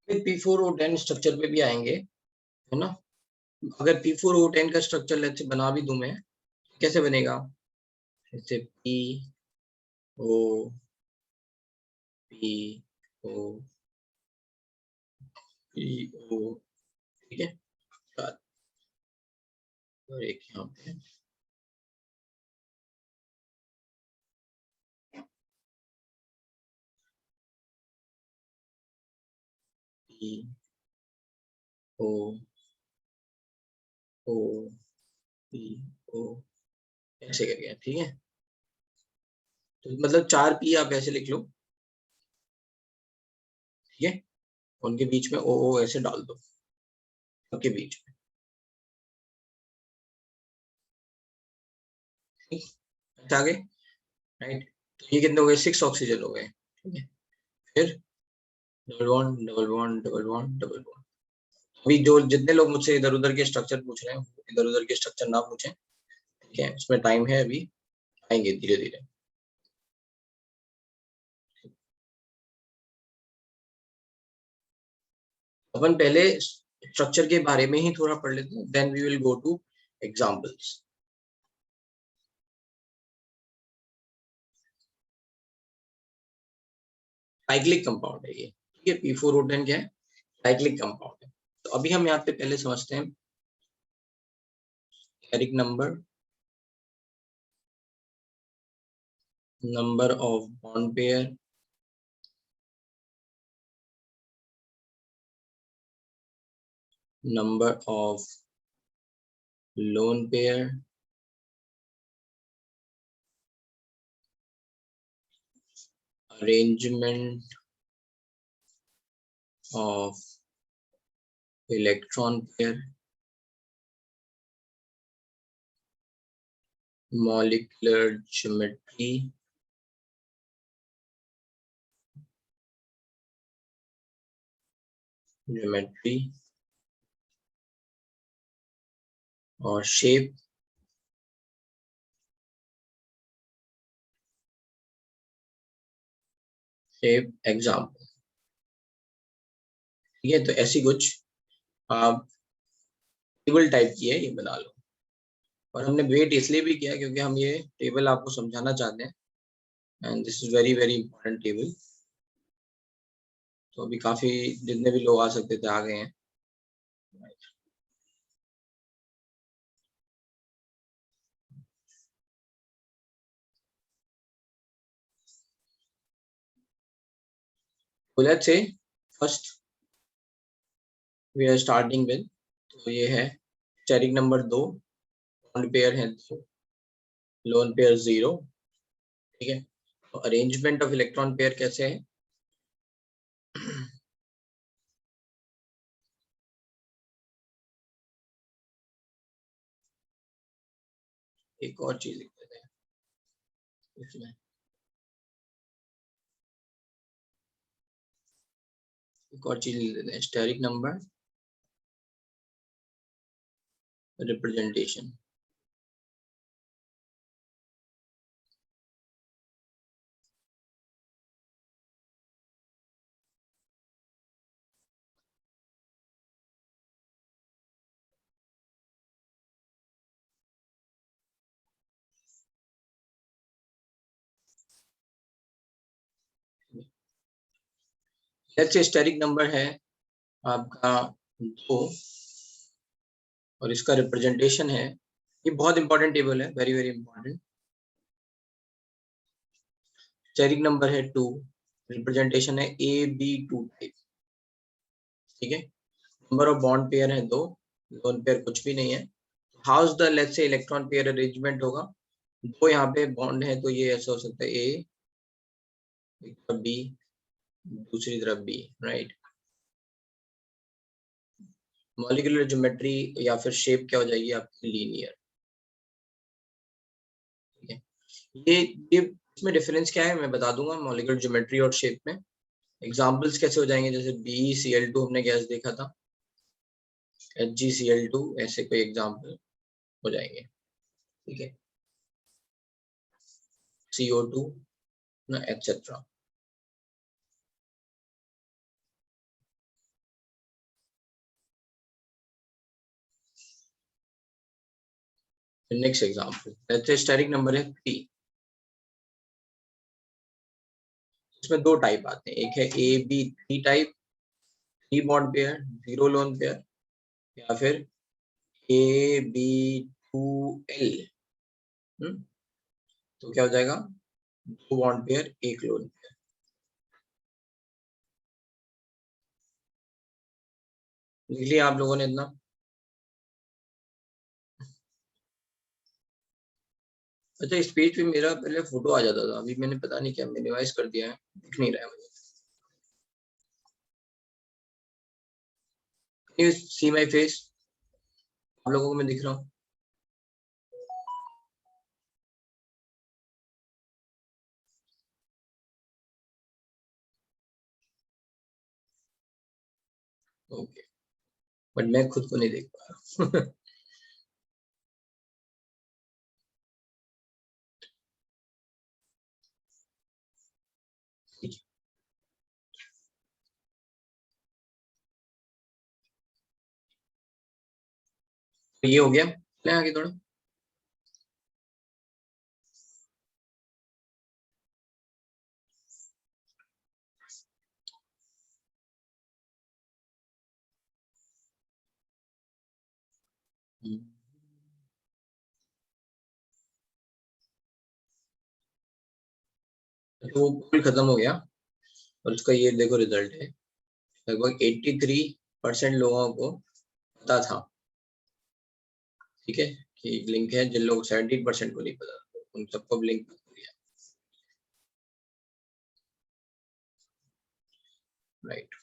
P4O10 structure पे भी आएंगे, है ना। अगर P4O10 का स्ट्रक्चर लेट्स से बना भी दूं मैं, कैसे बनेगा, जैसे PO ठीक है, और एक यहाँ पे PO ऐसे करके, ठीक है। तो मतलब 4 P आप ऐसे लिख लो, ठीक है, उनके बीच में O ऐसे डाल दो, सबके बीच में, ठीक आगे, राइट। तो ये कितने हो गए, 6 ऑक्सीजन हो गए, ठीक है। फिर double bond double bond double bond double bond. अभी जो जितने लोग मुझसे इधर उधर के स्ट्रक्चर पूछ रहे हैं, इधर उधर के स्ट्रक्चर ना पूछें, ठीक है, उसमें टाइम है, अभी आएंगे धीरे धीरे। अपन पहले स्ट्रक्चर के बारे में ही थोड़ा पढ़ लेते हैं, then we will go to examples. Cyclic compound है ये, ठीक है। P4O10 क्या है, साइक्लिक कंपाउंड है। तो अभी हम यहाँ पे पहले समझते हैं steric number of bond pair, number of lone pair, arrangement of electron pair, molecular geometry, और shape, एग्जाम्पल, ठीक है। तो ऐसी कुछ आप टेबल टाइप की है, ये बना लो। और हमने वेट इसलिए भी किया क्योंकि हम ये टेबल आपको समझाना चाहते हैं, and this is very very important table. तो अभी काफी जितने भी लोग आ सकते थे आ गए हैं। Let's say first we are starting with, तो ये है स्टेरिक नंबर 2, बॉन्ड पेयर है 2, लोन पेयर 0, ठीक है। तो अरेंजमेंट ऑफ इलेक्ट्रॉन पेयर कैसे है, एक और चीज लिख देते हैं इसमें, एक और चीज लिख देते हैं, steric number representation. Let's say steric number है आपका 2 और इसका रिप्रेजेंटेशन है, ये बहुत इंपॉर्टेंट टेबल है, very very important. Steric number है 2, रिप्रेजेंटेशन है AB2 टाइप, ठीक है। नंबर ऑफ बॉन्ड पेयर है 2, लोन पेयर कुछ भी नहीं है। How is the let's say electron pair arrangement होगा, 2 यहाँ पे बॉन्ड है तो ये ऐसा हो सकता है, A एक तरफ B दूसरी तरफ B, राइट। मॉलिक्यूलर ज्योमेट्री या फिर शेप क्या हो जाएगी आपकी, लीनियर, ठीक है। ये इसमें डिफरेंस क्या है मैं बता दूंगा, मॉलिक्यूलर ज्योमेट्री और शेप में। एग्जांपल्स कैसे हो जाएंगे, जैसे BeCl2 हमने गैस देखा था, HgCl2 ऐसे कोई एग्जांपल हो जाएंगे, ठीक है। CO2 ना, etcetera. Next example, let's say steric number है 3। इसमें दो टाइप आते हैं, एक है AB3 type, 3 bond pair, 0 lone pair, या फिर AB2L। तो क्या हो जाएगा, 2 बॉन्ड पेयर 1 लोन पेयर। लिख लिया आप लोगों ने इतना? अच्छा, इस पेज पे मेरा पहले फोटो आ जाता था, अभी मैंने पता नहीं क्या मिनिमाइज कर दिया है, दिख नहीं रहा है मुझे। Can you see my face? आप लोगों को मैं दिख रहा हूँ? ओके, बट मैं खुद को नहीं देख पा रहा हूँ। तो ये हो गया, ले आगे थोड़ा। तो वो पुल खत्म हो गया, और उसका ये देखो रिजल्ट है, लगभग 83% लोगों को पता था, ठीक है, कि लिंक है। जिन लोग 17% को नहीं पता, उन सबको लिंक कर दिया, राइट।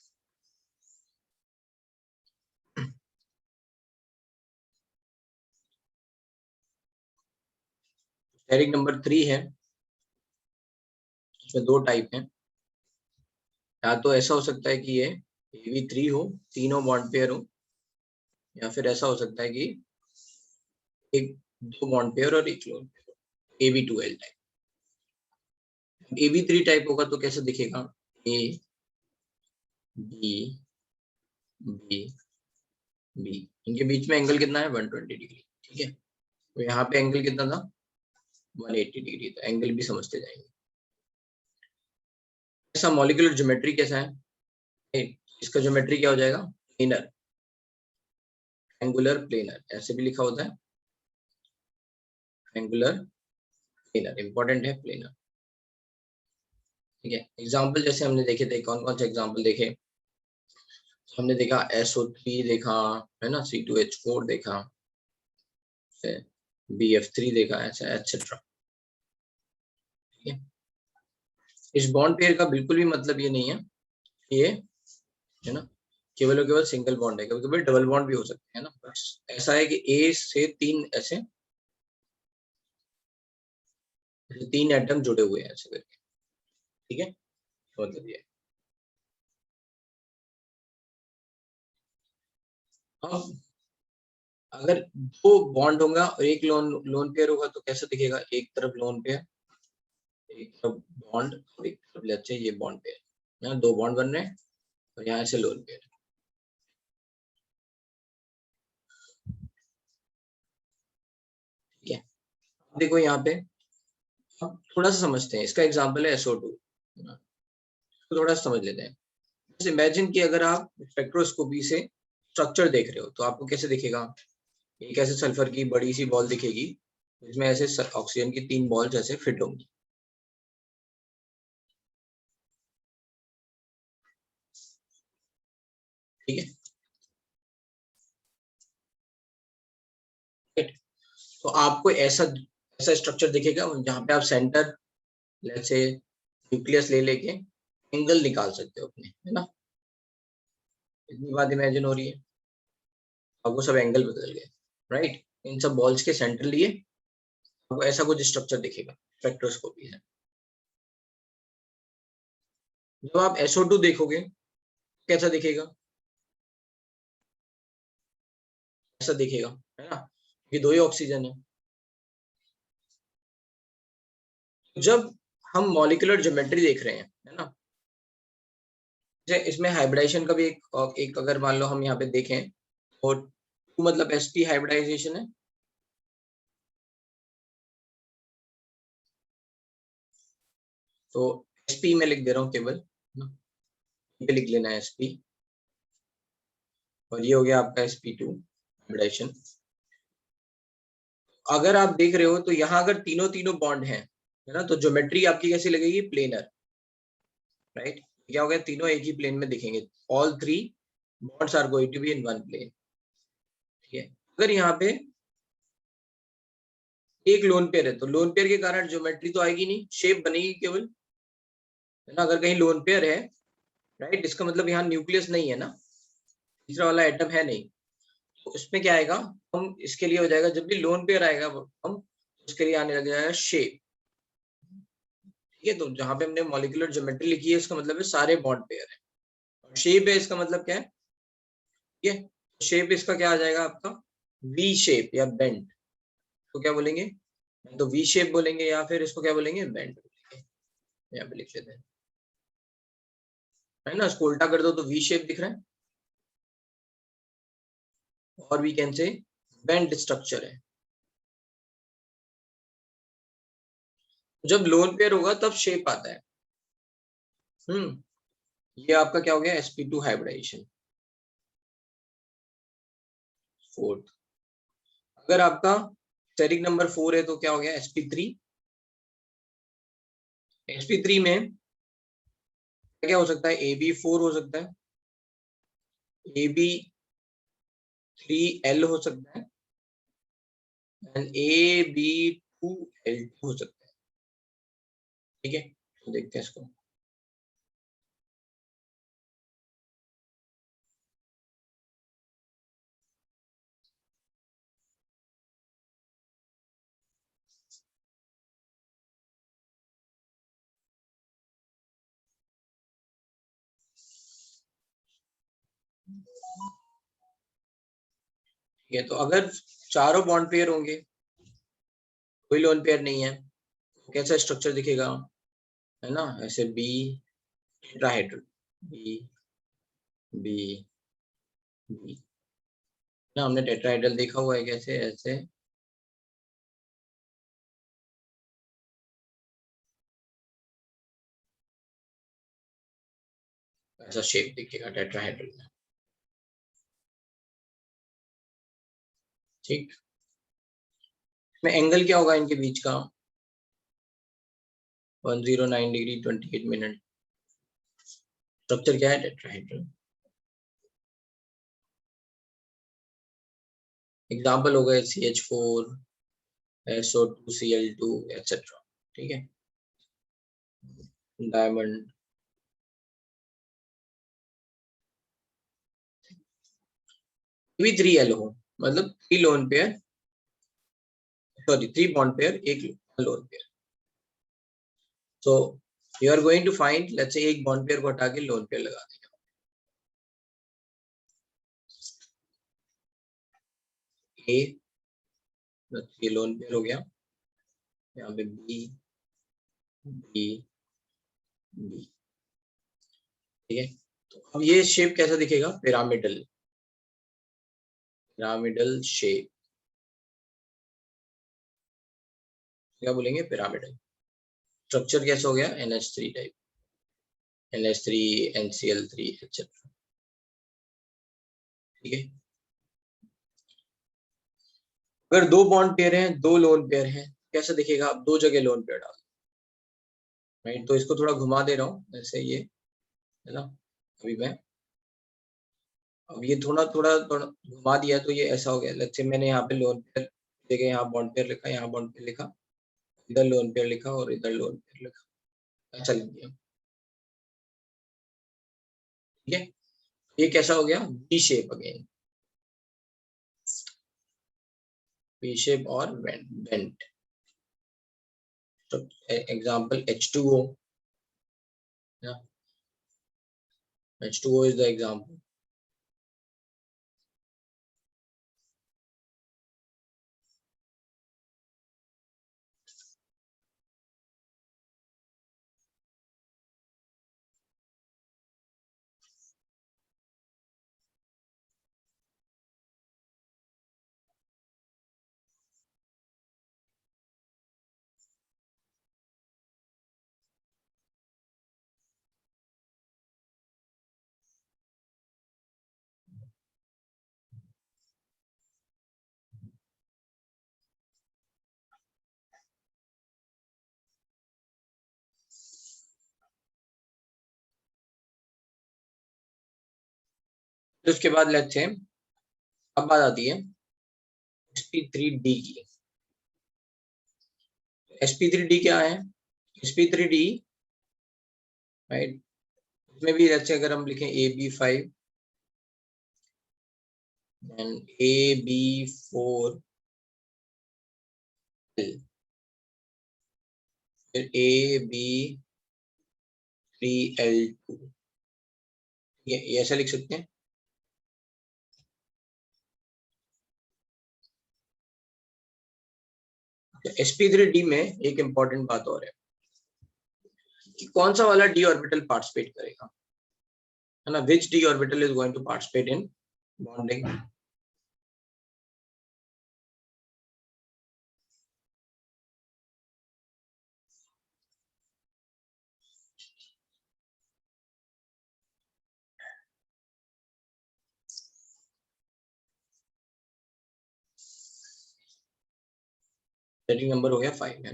स्टेरिक नंबर 3 है, इसमें दो टाइप हैं। या तो ऐसा हो सकता है कि ये AB3 हो, तीनों बॉन्ड पेयर हो, या फिर ऐसा हो सकता है कि एक 2 बॉन्ड पेयर और 1 lone pair, AB2L type. AB3 type होगा तो कैसे दिखेगा, A B B B, इनके बीच में एंगल कितना है, 120 डिग्री, ठीक है। तो यहाँ पे एंगल कितना था, 180 डिग्री, तो एंगल भी समझते जाएंगे। ऐसा मॉलिक्यूलर ज्योमेट्री कैसा है, इसका ज्योमेट्री क्या हो जाएगा, प्लेनर, एंगुलर प्लेनर, ऐसे भी लिखा होता है, एंगुलर प्लेनर, इंपॉर्टेंट है प्लेनर, ठीक है। एग्जाम्पल जैसे हमने देखे थे, कौन कौन से एग्जाम्पल देखे, हमने देखा SO3 देखा, है ना, C2H4 देखा, BF3 देखा, ऐसा एक्सेट्रा, ठीक है। इस बॉन्ड पेयर का बिल्कुल भी मतलब ये नहीं है कि ये, है ना, केवल और केवल सिंगल बॉन्ड है, कभी कभी डबल बॉन्ड भी हो सकते हैं ना, बस ऐसा है कि A से 3 ऐसे 3 एटम जुड़े हुए हैं ऐसे करके, ठीक है, मतलब ये। अब अगर दो बॉन्ड होगा और एक लोन पेयर होगा तो कैसे दिखेगा, एक तरफ लोन पेयर, एक तरफ बॉन्ड, और एक तरफ लेट्स से ये बॉन्ड पेयर, यहाँ 2 बॉन्ड बन रहे हैं और यहाँ से लोन पेयर, ठीक है। देखो यहाँ पे अब थोड़ा सा समझते हैं, इसका एग्जांपल है SO2, तो थोड़ा सा समझ लेते हैं। बस इमेजिन कि अगर आप स्पेक्ट्रोस्कोपी से स्ट्रक्चर देख रहे हो तो आपको कैसे दिखेगा, एक ऐसे सल्फर की बड़ी सी बॉल दिखेगी, इसमें ऐसे ऑक्सीजन की 3 बॉल्स ऐसे फिट होंगी, ठीक है, राइट। तो आपको ऐसा ऐसा स्ट्रक्चर दिखेगा जहां पे आप सेंटर, लेट्स से न्यूक्लियस ले लेके एंगल निकाल सकते हो अपने, है ना, इतनी बात इमेजिन हो रही है, आपको सब एंगल बदल गए, राइट। इन सब बॉल्स के सेंटर लिए आपको ऐसा कुछ स्ट्रक्चर दिखेगा स्पेक्ट्रोस्कोपी से। जब आप SO2 देखोगे कैसा दिखेगा, ऐसा दिखेगा, है ना, ये 2 ही ऑक्सीजन है। जब हम मॉलिक्यूलर ज्योमेट्री देख रहे हैं, है ना, जैसे इसमें हाइब्रिडाइजेशन का भी एक अगर मान लो हम यहाँ पे देखें, और 2 मतलब sp हाइब्रिडाइजेशन है, तो sp में लिख दे रहा हूँ केवल, पे लिख लेना है sp, और ये हो गया आपका sp2 हाइब्रिडाइजेशन। अगर आप देख रहे हो तो यहाँ अगर तीनों तीनों बॉन्ड है ना, तो ज्योमेट्री आपकी कैसी लगेगी, प्लेनर, राइट। क्या हो गया, तीनों एक ही प्लेन में दिखेंगे, all three bonds are going to be in one plane, ठीक है। अगर यहाँ पे एक लोन पेयर है तो लोन पेयर के कारण ज्योमेट्री तो आएगी नहीं, शेप बनेगी केवल, है ना। अगर कहीं लोन पेयर है, राइट, इसका मतलब यहाँ न्यूक्लियस नहीं है ना, तीसरा वाला एटम है नहीं, तो इसमें क्या आएगा, हम इसके लिए हो जाएगा, जब भी लोन पेयर आएगा हम उसके लिए आने लग जाएगा शेप, ठीक है। तो जहां पे हमने मॉलिक्यूलर ज्योमेट्री लिखी है इसका मतलब है सारे बॉन्ड पेयर है, और शेप है इसका मतलब क्या है, ठीक है। शेप इसका क्या आ जाएगा आपका, वी शेप या बेंड, तो क्या बोलेंगे, तो वी शेप बोलेंगे, या फिर इसको क्या बोलेंगे, बेंड बोलेंगे। यहाँ पे लिख लेते हैं, है ना, इसको उल्टा कर दो तो वी शेप दिख रहा है, और we can say bent structure है। जब लोन पेयर होगा तब शेप आता है। ये आपका क्या हो गया, sp2 हाइब्रिडाइजेशन। फोर्थ, अगर आपका स्टेरिक नंबर 4 है तो क्या हो गया, sp3। sp3 में क्या हो सकता है, ab4 हो सकता है, ab3l हो सकता है, एंड ab2l हो सकता है, ठीक है। तो देखते हैं इसको, ठीक है। तो अगर चारों बॉन्ड पेयर होंगे, कोई लोन पेयर नहीं है, तो कैसा स्ट्रक्चर दिखेगा, है ना, ऐसे B tetrahedral, B B B ना, हमने टेट्राहेड्रल देखा हुआ है कैसे, ऐसे ऐसा शेप दिखेगा टेट्राहेड्रल में, ठीक। में एंगल क्या होगा इनके बीच का, 109 डिग्री 28 मिनट। स्ट्रक्चर क्या है, टेट्राहेड्रल। एग्जाम्पल हो गए CH4, SO2, Cl2 एक्सेट्रा, ठीक है। डायमंड, भी 3l हो, मतलब 3 lone pair, sorry 3 bond pair, एक lone pair. So you are going to find, let's say एक बॉन्ड पेयर को हटा के लोन पेयर लगा देंगे, ए, ये लोन पेयर हो गया, यहाँ पे बी बी बी, ठीक है। तो अब ये शेप कैसा दिखेगा, पिरामिडल, पिरामिडल शेप, क्या बोलेंगे, पिरामिडल। स्ट्रक्चर कैसा हो गया, NH3 type, NH3 NCl3 etcetera, ठीक है। अगर दो बॉन्ड पेयर हैं, दो लोन पेयर हैं, कैसा दिखेगा, आप दो जगह लोन पेयर डाल, राइट। तो इसको थोड़ा घुमा दे रहा हूँ ऐसे, ये है ना, अभी मैं, अब ये थोड़ा थोड़ा थोड़ा घुमा दिया तो ये ऐसा हो गया। लेट्स से मैंने यहाँ पे लोन पेयर जगह यहाँ बॉन्ड पेयर लिखा, यहाँ बॉन्ड पेयर लिखा, इधर लोन पेयर लिखा, और इधर लोन पेयर लिखा, ऐसा लिख दिया, ठीक है। ये कैसा हो गया, V shape again, V shape और बेंट। तो example H2O, H2O is the example। तो उसके बाद लेट्स से अब बात आती है sp3d की। sp3d क्या है? sp3d राइट, इसमें भी लेट्स से अगर हम लिखें ab5 एंड ab4 फिर ab3l2, ये ऐसा लिख सकते हैं। sp3d में एक इंपॉर्टेंट बात और है कि कौन सा वाला d ऑर्बिटल पार्टिसिपेट करेगा, है ना, which d orbital is going to participate in bonding। Static number हो गया 5 है।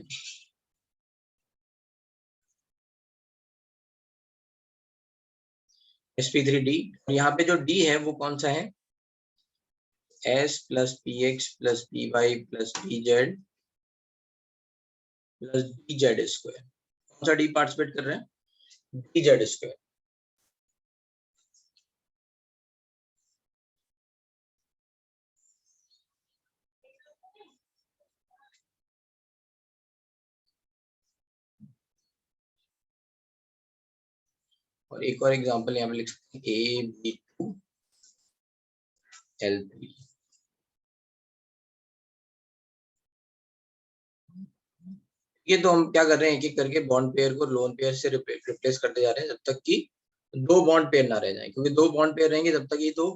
sp3d, यहाँ पे जो d है वो कौन सा है? s plus px plus py plus pz plus dz square. कौन सा d पार्टिसिपेट कर रहे हैं? dz square. और एक और एग्जांपल यहाँ पे लिख सकते हैं ab2l3। ये तो हम क्या कर रहे हैं, एक एक करके बॉन्ड पेयर को लोन पेयर से रिप्लेस करते जा रहे हैं जब तक कि दो बॉन्ड पेयर ना रह जाए, क्योंकि दो बॉन्ड पेयर रहेंगे तब तक ये तो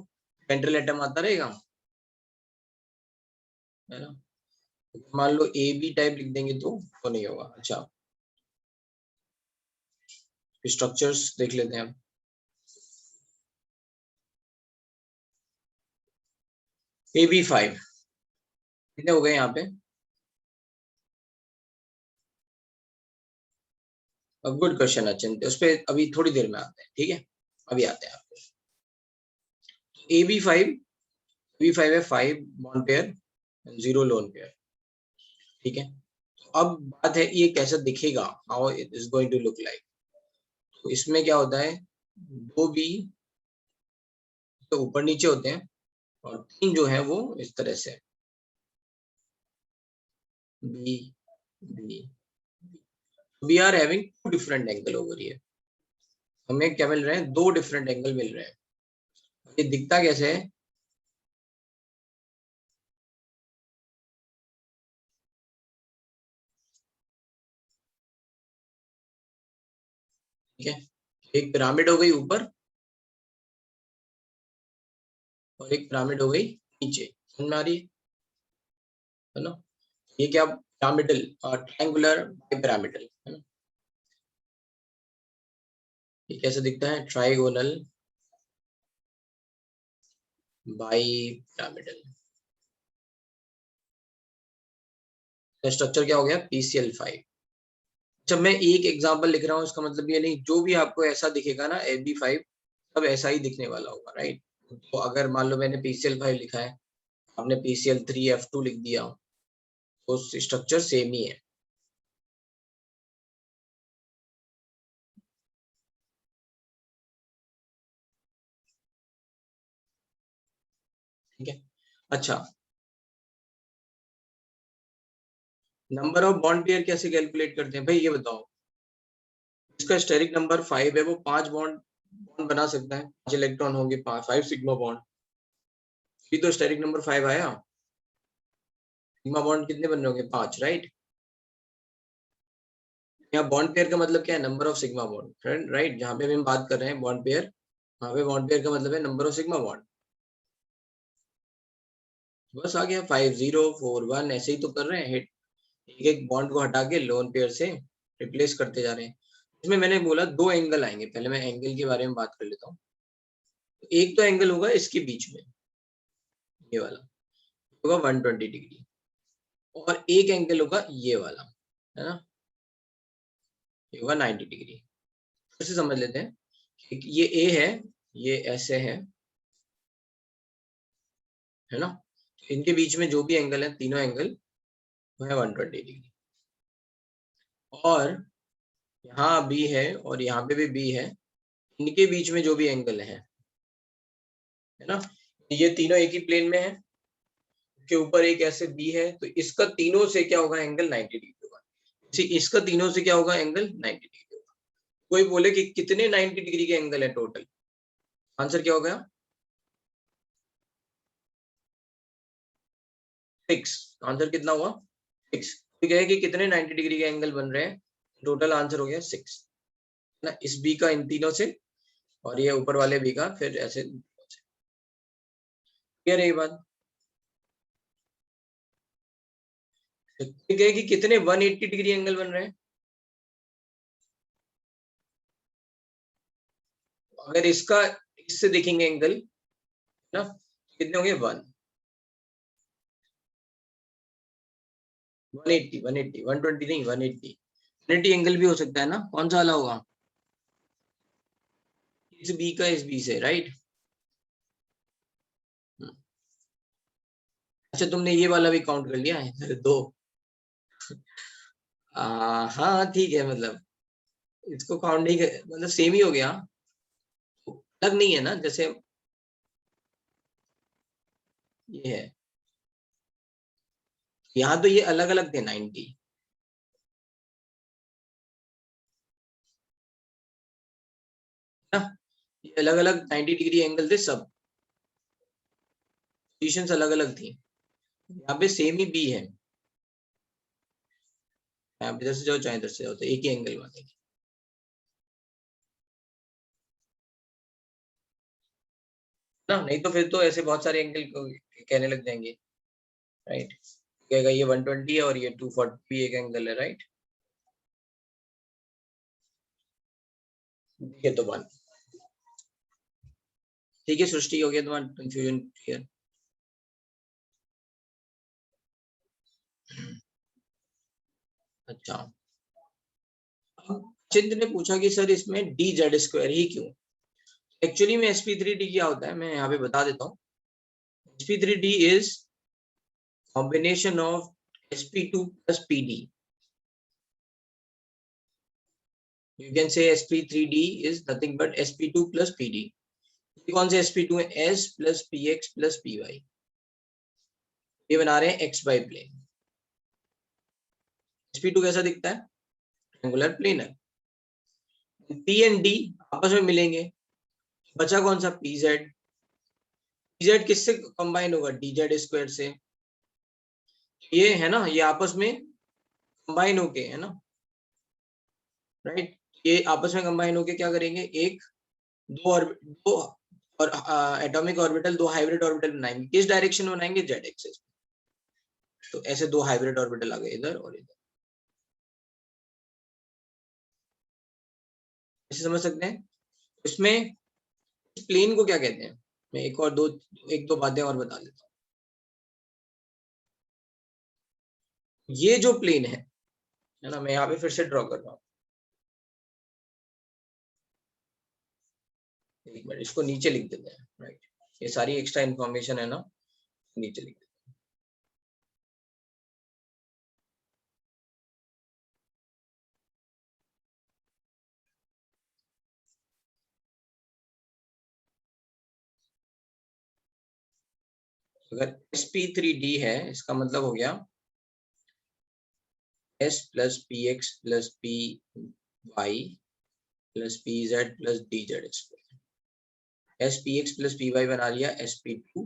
सेंट्रल एटम आता रहेगा, है ना। मान लो ए बी टाइप लिख देंगे तो नहीं होगा। अच्छा, स्ट्रक्चर्स देख लेते हैं हम। AB5 कितने हो गए यहाँ पे? गुड क्वेश्चन अचिंत, उस पर अभी थोड़ी देर में आते हैं, ठीक है, अभी आते हैं आपको। AB5 है 5 बॉन्ड पेयर 0 लोन पेयर, ठीक है। अब बात है ये कैसा दिखेगा, how it is going to look like. तो इसमें क्या होता है, दो बी तो ऊपर नीचे होते हैं और तीन जो है वो इस तरह से B B. We are having two different angle over here. हमें क्या मिल रहे हैं? दो डिफरेंट एंगल मिल रहे हैं। ये दिखता कैसे है? ठीक है, एक पिरामिड हो गई ऊपर और एक पिरामिड हो गई नीचे, समझ में आ रही है ना। ये क्या, पिरामिडल और ट्रायंगुलर पिरामिडल, है ना। ये कैसे दिखता है? Trigonal bi pyramidal. तो स्ट्रक्चर क्या हो गया? PCl5। जब मैं एक एग्जांपल लिख रहा हूँ इसका मतलब ये नहीं जो भी आपको ऐसा दिखेगा ना AB5 सब ऐसा ही दिखने वाला होगा, राइट। तो अगर मान लो मैंने PCl5 लिखा है, आपने PCl3F2 लिख दिया, तो स्ट्रक्चर सेम ही है। ठीक है। अच्छा, नंबर ऑफ बॉन्ड पेयर कैसे कैलकुलेट करते हैं भाई, ये बताओ। इसका स्टेरिक नंबर 5 है, वो 5 बॉन्ड बॉन्ड बना सकता है, 5 इलेक्ट्रॉन होंगे, 5 सिग्मा बॉन्ड। ये तो स्टेरिक नंबर 5 आया। सिग्मा बॉन्ड कितने बनने होंगे? 5, राइट। यहाँ बॉन्ड पेयर का मतलब क्या है? Number of sigma bond, right. जहाँ पे हम बात कर रहे हैं बॉन्ड पेयर, वहाँ पे बॉन्ड पेयर का मतलब है नंबर ऑफ सिग्मा बॉन्ड। बस आ गया, 5 0 4 1 ऐसे ही तो कर रहे हैं, एक एक बॉन्ड को हटा के लोन पेयर से रिप्लेस करते जा रहे हैं। इसमें मैंने बोला दो एंगल आएंगे, पहले मैं एंगल के बारे में बात कर लेता हूँ। एक तो एंगल होगा इसके बीच में, ये वाला होगा 120 डिग्री, और एक एंगल होगा ये वाला, है ना, ये होगा 90 डिग्री। फिर से समझ लेते हैं कि ये ए है, ये ऐसे है, है ना। इनके बीच में जो भी एंगल है, तीनों एंगल वो है 120 डिग्री। और यहाँ बी है और यहाँ पे भी बी है, इनके बीच में जो भी एंगल है ना, ये तीनों एक ही प्लेन में है, के ऊपर एक ऐसे बी है, तो इसका तीनों से क्या होगा, एंगल 90 डिग्री होगा। इसका तीनों से क्या होगा, एंगल 90 डिग्री होगा। कोई बोले कि कितने 90 डिग्री के एंगल है टोटल, आंसर क्या हो गया, 6। आंसर कितना हुआ, 6। तो क्या है कि कितने 90 डिग्री के एंगल बन रहे हैं, टोटल आंसर हो गया 6 ना, इस बी का इन तीनों से और ये ऊपर वाले बी का फिर ऐसे। क्लियर है ये बात। तो क्या है कि कितने 180 डिग्री एंगल बन रहे हैं, अगर इसका इससे देखेंगे एंगल ना, कितने होंगे, 180 180 120 नहीं, 180 180 एंगल भी हो सकता है ना, कौन सा वाला होगा, इस बी का इस बी से, राइट। अच्छा तुमने ये वाला भी काउंट कर लिया है, अरे दो। हाँ ठीक है, मतलब इसको काउंट नहीं कर, मतलब सेम ही हो गया, अलग नहीं है ना, जैसे ये है, यहाँ तो ये अलग अलग थे 90 ना, ये अलग अलग 90 डिग्री एंगल थे, सब पोजिशन अलग अलग थी, यहाँ पे सेम ही बी है, यहाँ पे इधर से जाओ चाहे इधर से जाओ तो एक ही एंगल बनेगी ना, नहीं तो फिर तो ऐसे बहुत सारे एंगल कहने लग जाएंगे, राइट। कहेगा ये 120 है और ये 240 भी एक एंगल है, राइट। ठीक है तो वन, ठीक है सृष्टि, हो गया तुम्हारा कंफ्यूजन क्लियर। अच्छा, चिंत ने पूछा कि सर इसमें डी जेड स्क्वायर ही क्यों, एक्चुअली में sp3d क्या होता है मैं यहाँ पे बता देता हूँ। sp3d is combination of sp2 plus pd, you can say sp3d is nothing but sp2 plus pd। ये कौन से sp2 है, s plus px plus py, ये बना रहे हैं xy प्लेन। sp2 कैसा दिखता है, triangular planar. p and d आपस में मिलेंगे, बचा कौन सा, pz। pz किससे कंबाइन होगा, dz स्क्वायर से, ये है ना, ये आपस में कंबाइन होके, है ना, राइट। ये आपस में कंबाइन होके क्या करेंगे, एक दो और एटॉमिक ऑर्बिटल, दो हाइब्रिड ऑर्बिटल बनाएंगे, किस डायरेक्शन में बनाएंगे, जेड एक्सिस। तो ऐसे दो हाइब्रिड ऑर्बिटल आ गए इधर और इधर, ऐसे समझ सकते हैं। इसमें इस प्लेन को क्या कहते हैं, मैं एक दो बातें और बता देता हूँ। ये जो प्लेन है ना, मैं यहाँ पे फिर से ड्रॉ कर रहा हूँ, एक मिनट इसको नीचे लिख देते हैं, राइट। ये सारी एक्स्ट्रा इन्फॉर्मेशन है ना, नीचे लिख देते हैं। अगर sp3d है, इसका मतलब हो गया s plus px plus py plus pz plus dz square. spx plus py बना लिया sp2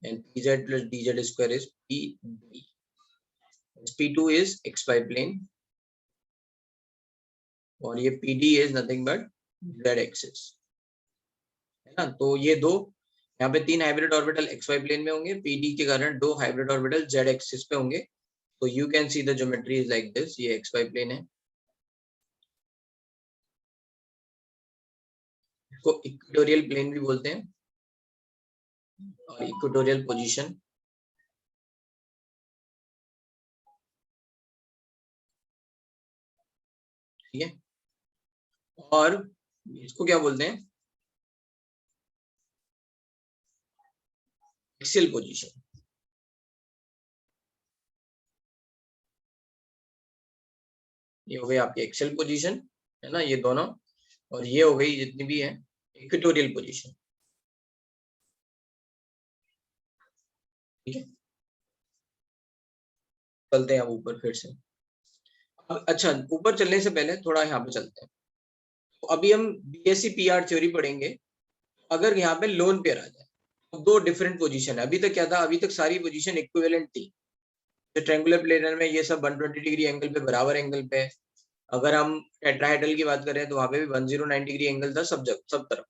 and pz plus dz square is pd। sp2 is xy plane और ये pd is nothing but z axis, है ना। तो ये दो, यहाँ पे तीन हाइब्रिड ऑर्बिटल xy प्लेन में होंगे, pd के कारण दो हाइब्रिड ऑर्बिटल z एक्सिस पे होंगे। तो you can see the geometry is like this, ये xy प्लेन है, इसको इक्वेटोरियल प्लेन भी बोलते हैं और इक्वेटोरियल पोजीशन, ठीक है। और इसको क्या बोलते हैं, एक्सियल पोजीशन, ये हो गई आपकी एक्सियल पोजीशन, है ना, ये दोनों, और ये हो गई जितनी भी है इक्वेटोरियल पोजीशन। ठीक है, चलते हैं अब ऊपर फिर से। अब अच्छा, ऊपर चलने से पहले थोड़ा यहाँ पे चलते हैं। तो अभी हम बीएससी पीआर थ्योरी पढ़ेंगे। अगर यहाँ पे लोन पेयर आ जाए तो दो डिफरेंट पोजीशन है। अभी तक क्या था, अभी तक सारी पोजीशन इक्विवेलेंट थी। ट्रायंगुलर प्लेनर में ये सब 120 डिग्री एंगल पे, बराबर एंगल पे। अगर हम टेट्राहेड्रल की बात करें तो वहां पे भी 109 डिग्री एंगल था सब जगह, सब तरफ।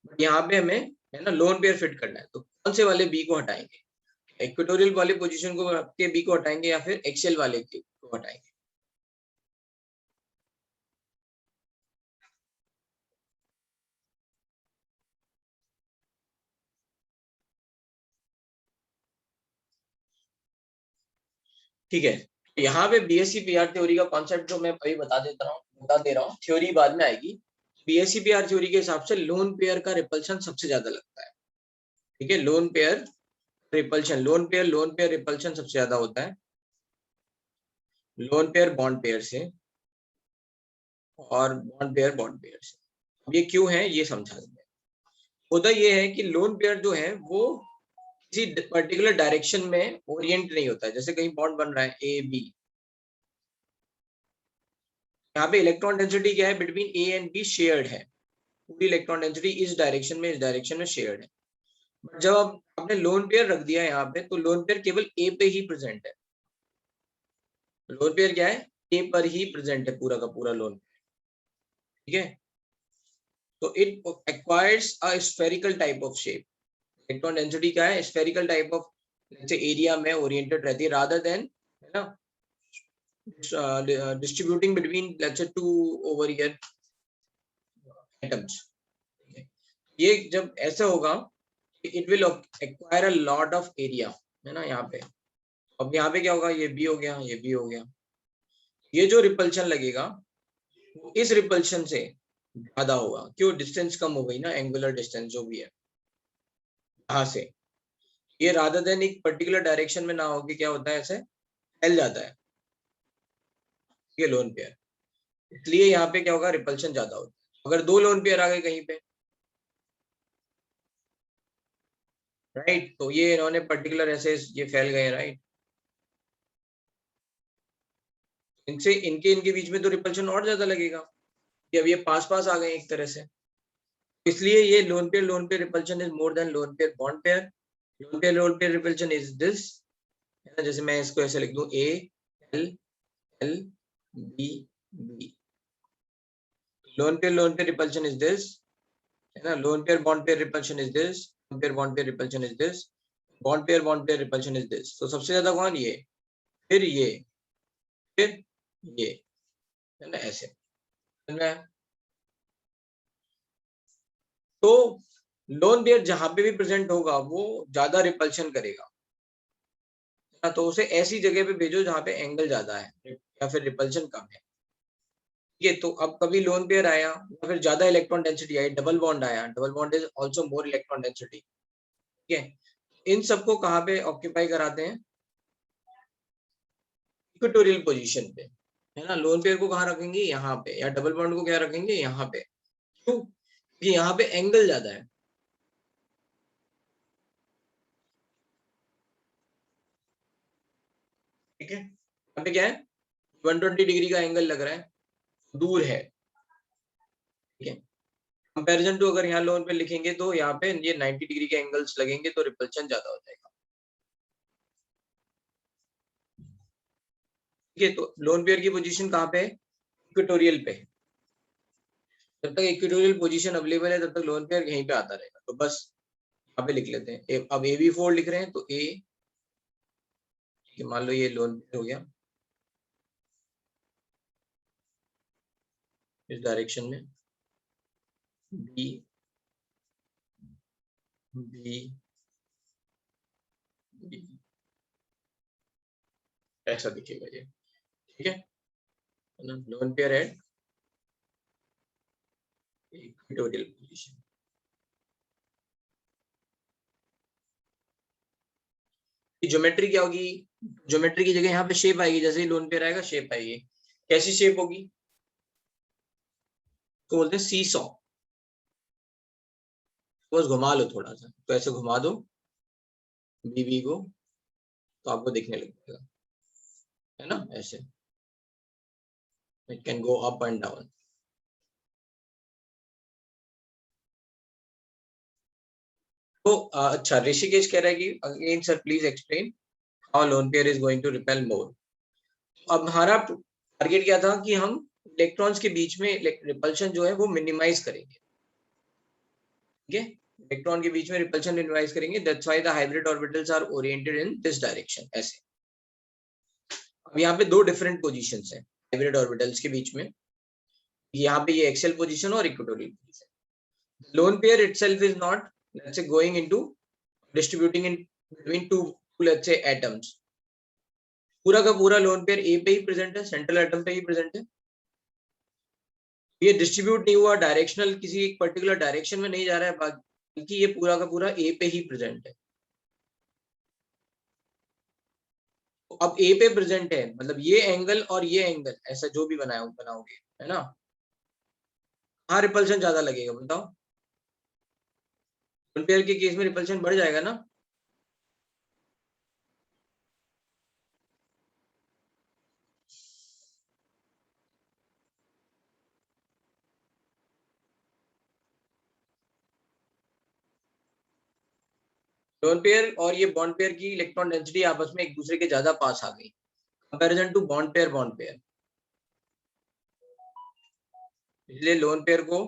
बट यहाँ पे हमें, है ना, लोन पेयर फिट करना है, तो कौन से वाले बी को हटाएंगे? इक्वेटोरियल वाले पोजीशन को के बी को हटाएंगे या फिर एक्सियल वाले के को हटाएंगे? ठीक है, यहाँ पे बीएससी पीआर थ्योरी का कॉन्सेप्ट जो मैं अभी बता दे रहा हूँ, थ्योरी बाद में आएगी। बीएससी पीआर थ्योरी के हिसाब से लोन पेयर का रिपल्शन सबसे ज्यादा लगता है। ठीक है, loan pair repulsion, loan pair repulsion सबसे ज्यादा होता है लोन पेयर बॉन्ड पेयर से, और बॉन्ड पेयर से। अब ये क्यों है ये समझा देंगे। होता ये है कि लोन पेयर जो है वो किसी पर्टिकुलर डायरेक्शन में ओरिएंट नहीं होता है। जैसे कहीं बॉन्ड बन रहा है ए बी, यहाँ पे इलेक्ट्रॉन डेंसिटी क्या है, between A and be shared है। पूरी इलेक्ट्रॉन डेंसिटी इस डायरेक्शन में, इस डायरेक्शन में शेयर्ड है। बट जब आप आपने लोन पेयर रख दिया यहाँ पे, तो लोन पेयर केवल ए पे ही प्रेजेंट है। लोन पेयर क्या है, ए पर ही प्रेजेंट है, पूरा का पूरा लोन। ठीक है, तो it acquires a spherical type of shape. Electron density क्या है, स्फेरिकल टाइप ऑफ जैसे एरिया में ओरिएंटेड रहती है, रादर देन, है ना, distributing between let's say two over here atoms. ये जब ऐसा होगा, it will acquire a lot of area, है ना, यहाँ पे। अब यहाँ पे क्या होगा, ये बी हो गया, ये बी हो गया। ये जो रिपल्शन लगेगा वो इस रिपल्शन से ज्यादा होगा। क्यों? डिस्टेंस कम हो गई ना, एंगुलर डिस्टेंस जो भी है यहाँ से। ये रादर देन एक पर्टिकुलर डायरेक्शन में ना होके क्या होता है, ऐसे फैल जाता है ये लोन पेयर। इसलिए यहाँ पे क्या होगा, रिपल्शन ज्यादा होता है। अगर दो लोन पेयर आ गए कहीं पे, राइट, तो ये इन्होंने पर्टिकुलर ऐसे ये फैल गए, राइट। इनसे इनके इनके बीच में तो रिपल्शन और ज्यादा लगेगा कि अब ये पास पास आ गए एक तरह से। इसलिए ये lone pair repulsion is more than lone pair bond pair. Lone pair repulsion is this, है ना, जैसे मैं इसको ऐसे लिख दूं, A L L B B. Lone pair repulsion is this, है ना। Lone pair bond pair repulsion is this, lone pair bond pair repulsion is this, bond pair repulsion is this. तो सबसे ज्यादा कौन? ये, फिर ये, फिर ये, है ना, ऐसे। समझ में आया? तो लोन पेयर जहां पे भी प्रेजेंट होगा वो ज्यादा रिपल्शन करेगा, है ना। तो उसे ऐसी जगह पे भेजो जहां पे एंगल ज्यादा है या फिर रिपल्शन कम है। ठीक है, तो अब कभी लोन पेयर आया या फिर ज्यादा इलेक्ट्रॉन डेंसिटी आई, डबल बॉन्ड आया, double bond is also more electron density. ठीक है, इन सबको कहाँ पे ऑक्यूपाई कराते हैं? इक्वेटोरियल पोजीशन पे, है ना। लोन पेयर को कहाँ रखेंगे? यहाँ पे। या डबल बॉन्ड को क्या रखेंगे? यहाँ पे। क्यों? क्योंकि यहाँ पे एंगल ज्यादा है। ठीक है, यहाँ पे क्या है, 120 डिग्री का एंगल लग रहा है, दूर है। ठीक है, कंपैरिजन टू अगर यहाँ लोन पे लिखेंगे तो यहाँ पे ये 90 डिग्री के एंगल्स लगेंगे, तो रिपल्शन ज्यादा हो जाएगा। ठीक है, तो लोन पेयर की पोजीशन कहाँ पे है? इक्वेटोरियल पे। जब तक इक्वेटोरियल पोजीशन अवेलेबल है तब तक लोन पेयर यहीं पे आता रहेगा। तो बस यहाँ पे लिख लेते हैं। अब ए बी फोर लिख रहे हैं तो ए, मान लो ये लोन पेयर हो गया इस डायरेक्शन में, बी बी बी, ऐसा दिखेगा ये। ठीक है, लोन पेयर है इक्वेटोरियल पोजीशन। ज्योमेट्री क्या होगी, ज्योमेट्री की जगह यहाँ पे शेप आएगी, जैसे ही लोन पेयर आएगा शेप आएगी। कैसी शेप होगी, तो बोलते हैं सी सॉ। बस घुमा लो थोड़ा सा, तो ऐसे घुमा दो बीबी को, तो आपको दिखने लग जाएगा, है ना, ऐसे it can go up and down. तो अच्छा, ऋषिकेश कह रहा है कि again sir please explain how lone pair is going to repel more. अब हमारा टारगेट क्या था कि हम इलेक्ट्रॉन्स के बीच में रिपल्शन जो है वो मिनिमाइज करेंगे, ठीक है, इलेक्ट्रॉन के बीच में रिपल्शन मिनिमाइज करेंगे, that's why the hybrid orbitals are oriented in this direction, ऐसे। अब यहाँ पे दो डिफरेंट पोजीशंस हैं हाइब्रिड ऑर्बिटल्स के बीच में, यहाँ पे ये एक्सियल पोजीशन और equatorial position. Lone pair itself is not, let's say, going into distributing in between two, let's say, atoms. पूरा का पूरा लोन पेयर ए पे ही प्रेजेंट है, सेंट्रल एटम पे ही प्रेजेंट है। ये डिस्ट्रीब्यूट नहीं हुआ, डायरेक्शनल किसी एक पर्टिकुलर डायरेक्शन में नहीं जा रहा है, बल्कि ये पूरा का पूरा ए पे ही प्रेजेंट है। तो अब ए पे प्रेजेंट है, मतलब ये एंगल और ये एंगल ऐसा जो भी बनाओगे, है ना, हाँ रिपल्शन ज्यादा लगेगा, बताओ। लोन पेयर के केस में रिपल्शन बढ़ जाएगा ना। लोन पेयर और ये बॉन्ड पेयर की इलेक्ट्रॉन डेंसिटी आपस में एक दूसरे के ज्यादा पास आ गई, कंपैरिजन टू बॉन्ड पेयर। इसलिए लोन पेयर को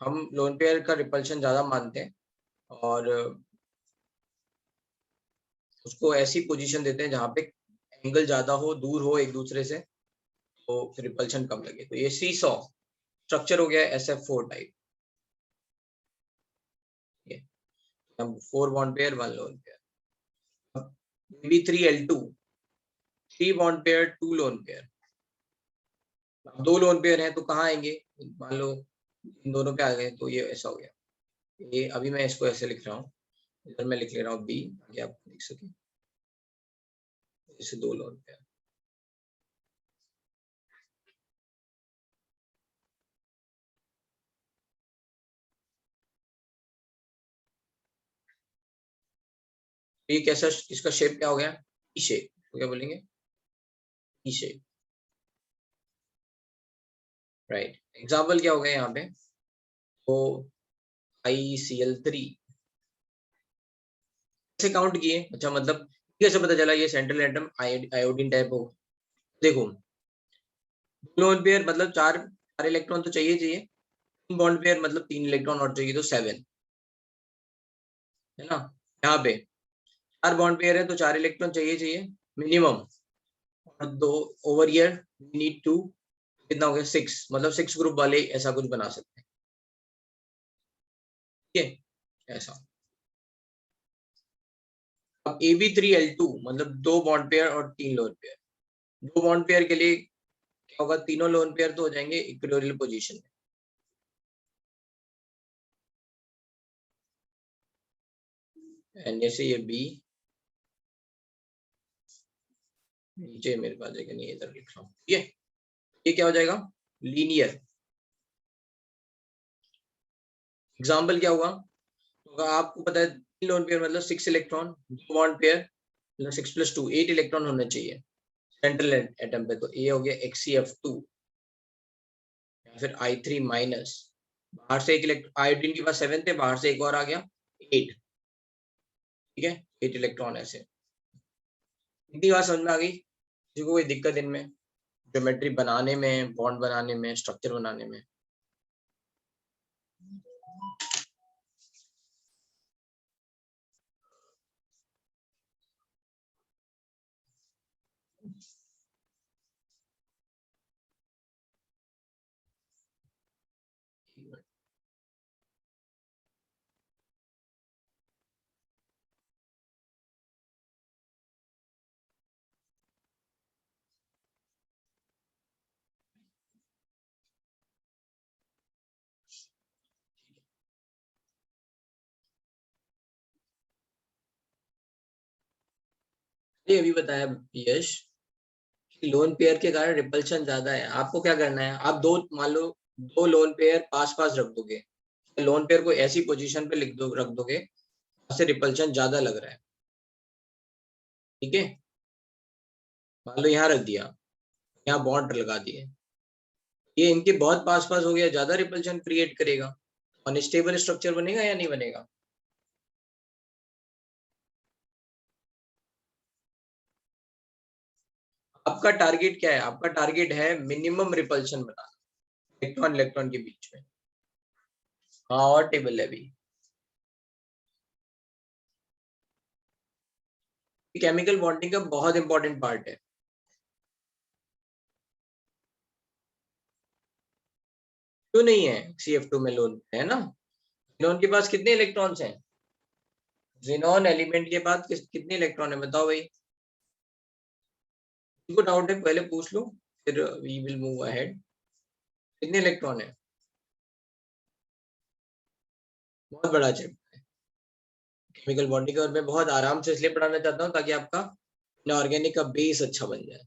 हम लोन पेयर का रिपल्शन ज्यादा मानते हैं, और उसको ऐसी पोजीशन देते हैं जहां पे एंगल ज्यादा हो, दूर हो एक दूसरे से, तो रिपल्शन कम लगे। तो ये सी सॉ स्ट्रक्चर हो गया SF4 टाइप, हम 4 bond pair 1 lone pair. Bb3L2 3 bond pair 2 lone pair. अब 2 लोन पेयर हैं तो कहाँ आएंगे, मान लो इन दोनों पे आ गए, तो ये ऐसा हो गया। ये अभी मैं इसको ऐसे लिख रहा हूँ, इधर मैं लिख ले रहा हूँ बी, ताकि आप लिख सके, जैसे 2 लोन पेयर। ये कैसा, इसका शेप क्या हो गया, ई शेप, तो क्या बोलेंगे, ई शेप, राइट। एग्जाम्पल क्या हो गया यहाँ पे, तो ICl3 कैसे काउंट किए, अच्छा मतलब कैसे पता चला ये सेंट्रल एटम आयोडीन टाइप हो। देखो, लोन पेयर मतलब चार चार इलेक्ट्रॉन तो चाहिए, बॉन्ड पेयर मतलब 3 इलेक्ट्रॉन और चाहिए, तो 7, है ना। यहाँ पे 4 बॉन्ड पेयर है तो 4 इलेक्ट्रॉन चाहिए मिनिमम, और 2 ओवर ईयर नीड टू, कितना हो गया 6, मतलब 6 ग्रुप वाले ऐसा कुछ बना सकते हैं, ठीक है, ऐसा। अब Ab3L2 मतलब 2 बॉन्ड पेयर और 3 लोन पेयर। 2 बॉन्ड पेयर के लिए क्या होगा, तीनों लोन पेयर तो हो जाएंगे इक्वेटोरियल पोजीशन में। एंड जैसे ये बी, नीचे मेरे पास जगह नहीं है, इधर लिख रहा हूँ, ठीक है। ये क्या हो जाएगा, लीनियर। एग्जाम्पल क्या हुआ, तो आपको पता है लोन पेयर मतलब 6 इलेक्ट्रॉन, 2 बॉन्ड पेयर मतलब 6 + 2 8 इलेक्ट्रॉन होने चाहिए सेंट्रल एटम पे, तो ये हो गया XeF2, या फिर I3-, बाहर से एक इलेक्ट्रॉन, आयोडीन के पास 7 थे, बाहर से एक और आ गया 8, ठीक है, 8 इलेक्ट्रॉन ऐसे। इतनी बात समझ में आ गई, किसी को कोई दिक्कत इनमें, ज्योमेट्री बनाने में, बॉन्ड बनाने में, स्ट्रक्चर बनाने में। ये अभी बताया यश, लोन पेयर के कारण रिपल्शन ज्यादा है। आपको क्या करना है, आप दो मान लो दो लोन पेयर पास पास रख दोगे, लोन पेयर को ऐसी पोजीशन पे रख दोगे से रिपल्शन ज्यादा लग रहा है, ठीक है। मान लो यहाँ रख दिया, यहाँ बॉन्ड लगा दिए, ये इनके बहुत पास पास हो गया, ज्यादा रिपल्शन क्रिएट करेगा, अनस्टेबल स्ट्रक्चर बनेगा या नहीं बनेगा। आपका टारगेट क्या है, आपका टारगेट है मिनिमम रिपल्शन बनाना इलेक्ट्रॉन इलेक्ट्रॉन के बीच में। हाँ और टेबल है भी, केमिकल बॉन्डिंग का बहुत इंपॉर्टेंट पार्ट है। क्यों नहीं है, CF2 में लोन है ना, लोन के पास कितने इलेक्ट्रॉन्स हैं, ज़ेनॉन एलिमेंट के पास कितने इलेक्ट्रॉन है बताओ भाई, इनको डाउट है पहले पूछ लो, फिर वी विल मूव अहेड। कितने इलेक्ट्रॉन है, बहुत बड़ा चैप्टर है केमिकल बॉन्डिंग का, और मैं बहुत आराम से इसलिए पढ़ाना चाहता हूँ ताकि आपका इनऑर्गेनिक का बेस अच्छा बन जाए।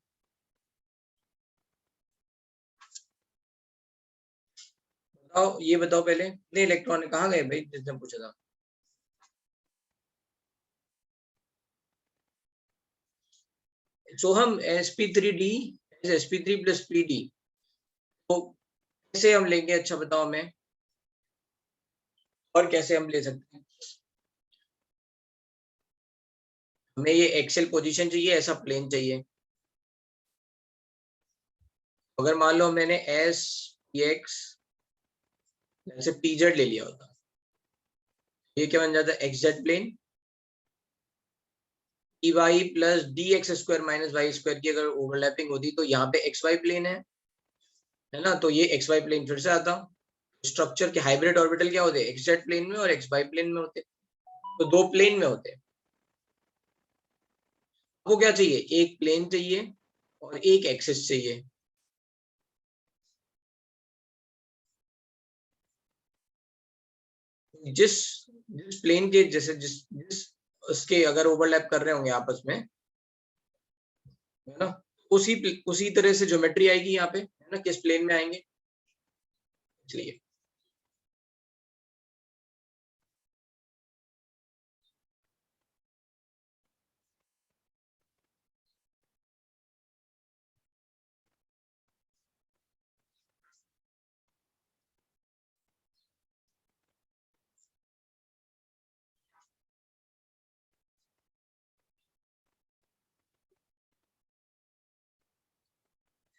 बताओ ये बताओ पहले कितने इलेक्ट्रॉन है, कहाँ गए भाई जिसने पूछा था। सो हम sp3d sp3 प्लस pd, तो कैसे हम लेंगे, अच्छा बताओ हमें, और कैसे हम ले सकते हैं। हमें ये एक्सेल पोजीशन चाहिए, ऐसा प्लेन चाहिए। अगर मान लो मैंने एस एक्स ऐसे pz ले लिया होता, ये क्या बन जाता है, X plane, D Y plus D x square minus Y square की अगर ओवरलैपिंग होती तो यहाँ पे एक्स वाई प्लेन है ना, तो ये एक्स वाई प्लेन फिर से आता। स्ट्रक्चर के हाइब्रिड ऑर्बिटल क्या होते हैं, एक्स जेड प्लेन में और एक्स वाई प्लेन में होते, तो दो प्लेन में होते। वो क्या चाहिए, एक प्लेन चाहिए और एक एक्सिस चाहिए। जिस जिस प्लेन के जैसे जिस जिस उसके अगर ओवरलैप कर रहे होंगे आपस में, है ना, उसी तरह से ज्योमेट्री आएगी यहाँ पे, है ना, किस प्लेन में आएंगे। चलिए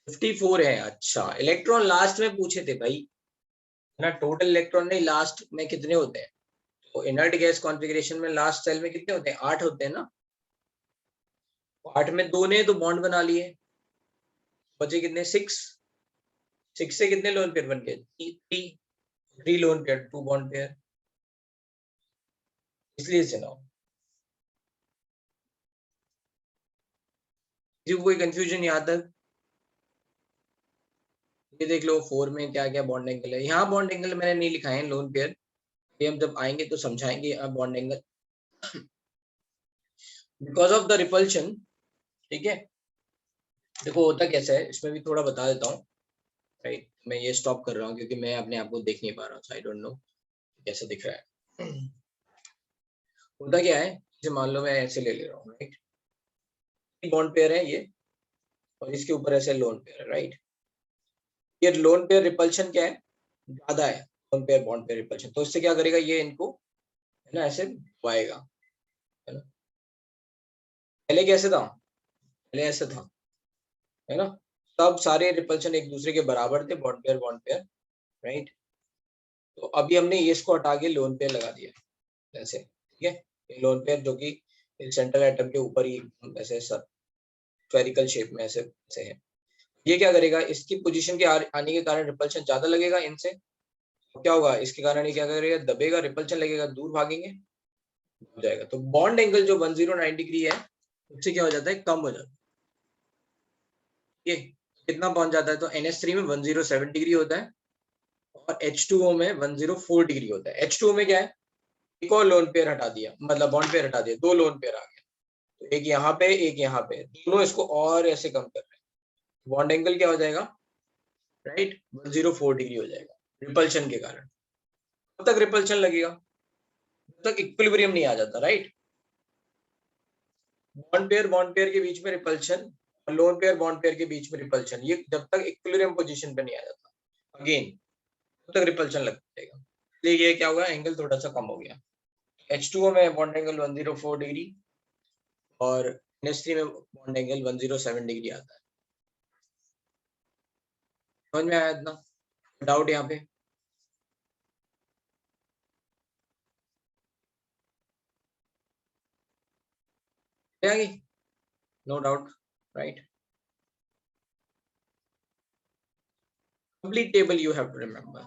54 है, अच्छा इलेक्ट्रॉन लास्ट में पूछे थे भाई, है ना, टोटल इलेक्ट्रॉन नहीं, लास्ट में कितने होते हैं, तो इनर्ट गैस कॉन्फ़िगरेशन में लास्ट सेल में कितने होते हैं, 8 होते हैं ना, 8 में दो ने तो बॉन्ड बना लिए, बचे कितने, 6, 6 से कितने लोन पेयर बन गए, 3 लोन पेयर, 2 बॉन्ड पेयर, इसलिए चलाओ। किसी को कोई कंफ्यूजन यहाँ तक, ये देख लो 4 में क्या क्या बॉन्ड एंगल है, यहाँ बॉन्ड एंगल मैंने नहीं लिखा है लोन पेयर, ये हम जब आएंगे तो समझाएंगे bond angle because of the repulsion, ठीक है। देखो होता कैसा है, इसमें भी थोड़ा बता देता हूँ, राइट, मैं ये स्टॉप कर रहा हूँ क्योंकि मैं अपने आप को देख नहीं पा रहा हूँ, आई डोंट नो कैसा दिख रहा है। होता क्या है, जैसे मान लो मैं ऐसे ले ले रहा हूँ, राइट, बॉन्ड पेयर है ये, और इसके ऊपर ऐसे लोन पेयर है, राइट, ये लोन पेयर रिपल्शन क्या है, ज्यादा है, loan pair bond pair repulsion, तो इससे क्या करेगा, ये इनको, है ना, ऐसे दबाएगा, है ना, पहले कैसे था, पहले ऐसे था, है ना, तब सारे रिपल्शन एक दूसरे के बराबर थे, बॉन्ड पेयर, राइट, तो अभी हमने ये इसको हटा के लोन पेयर लगा दिया ऐसे, ठीक है, ये लोन पेयर जो कि सेंट्रल एटम के ऊपर ही ऐसे स्फेरिकल शेप में ऐसे ऐसे है, ये क्या करेगा, इसकी पोजीशन के आने के कारण रिपल्शन ज्यादा लगेगा इनसे, तो क्या होगा, इसके कारण ये क्या करेगा, दबेगा, रिपल्शन लगेगा, दूर भागेंगे, हो जाएगा, तो बॉन्ड एंगल जो 109 डिग्री है उससे क्या हो जाता है, कम हो जाता है, ये कितना पहुंच जाता है, तो NH3 में 107 डिग्री होता है और H2O में 104 डिग्री होता है। H2O में क्या है, एक और लोन पेयर हटा दिया, मतलब बॉन्ड पेयर हटा दिया, दो लोन पेयर आ गया, एक यहाँ पे एक यहाँ पे, दोनों इसको और ऐसे कम कर रहे हैं, बॉन्ड एंगल क्या हो जाएगा, राइट, 104 डिग्री हो जाएगा रिपल्शन के कारण। तब तक रिपल्शन लगेगा जब तक इक्विलिब्रियम नहीं आ जाता, राइट। बॉन्ड पेयर के बीच में रिपल्शन और लोन पेयर बॉन्ड पेयर के बीच में रिपल्शन, ये जब तक इक्विलिब्रियम पोजीशन पे नहीं आ जाता अगेन तब तक रिपल्शन लग जाएगा। इसलिए ये क्या हुआ, एंगल थोड़ा सा कम हो गया। H2O में बॉन्ड एंगल 104 डिग्री और NH3 में बॉन्ड एंगल 107 डिग्री आता है। समझ में आया इतना? डाउट यहाँ पे? No doubt, right. Complete table you have to remember,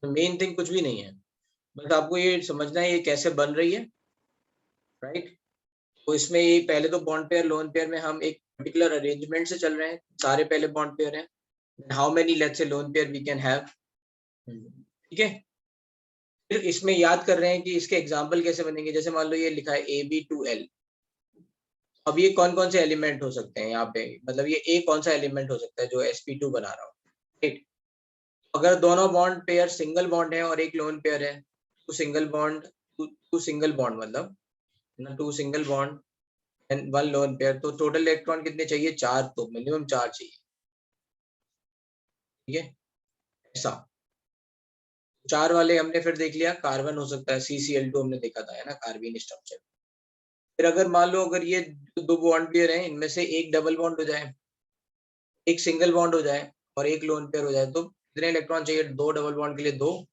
main thing कुछ भी नहीं है, बस आपको ये समझना है ये कैसे बन रही है, राइट। तो इसमें ये पहले तो बॉन्ड पेयर लोन पेयर में हम एक पर्टिकुलर अरेंजमेंट से चल रहे हैं, सारे पहले बॉन्ड पेयर हैं, how many let's say lone pair we can have, ठीक है। फिर इसमें याद कर रहे हैं कि इसके एग्जांपल कैसे बनेंगे, जैसे मान लो ये लिखा है AB2L, अब ये कौन कौन से एलिमेंट हो सकते हैं यहाँ पे, मतलब ये A कौन सा एलिमेंट हो सकता है जो sp2 बना रहा हो, राइट। अगर दोनों बॉन्ड पेयर सिंगल बॉन्ड है और एक लोन पेयर है, two single bond, two single bond मतलब ना, two single bond and one lone pair, तो टोटल इलेक्ट्रॉन कितने चाहिए, 4, तो मिनिमम 4 चाहिए, ठीक है। ऐसा 4 वाले हमने फिर देख लिया, कार्बन हो सकता है, CCl2 हमने देखा था, है ना, कार्बन स्ट्रक्चर। फिर अगर मान लो अगर ये दो बॉन्ड पेयर हैं, इनमें से एक डबल बॉन्ड हो जाए, एक सिंगल बॉन्ड हो जाए और एक लोन पेयर हो जाए, तो कितने इलेक्ट्रॉन चाहिए, 2 डबल बॉन्ड के लिए 2,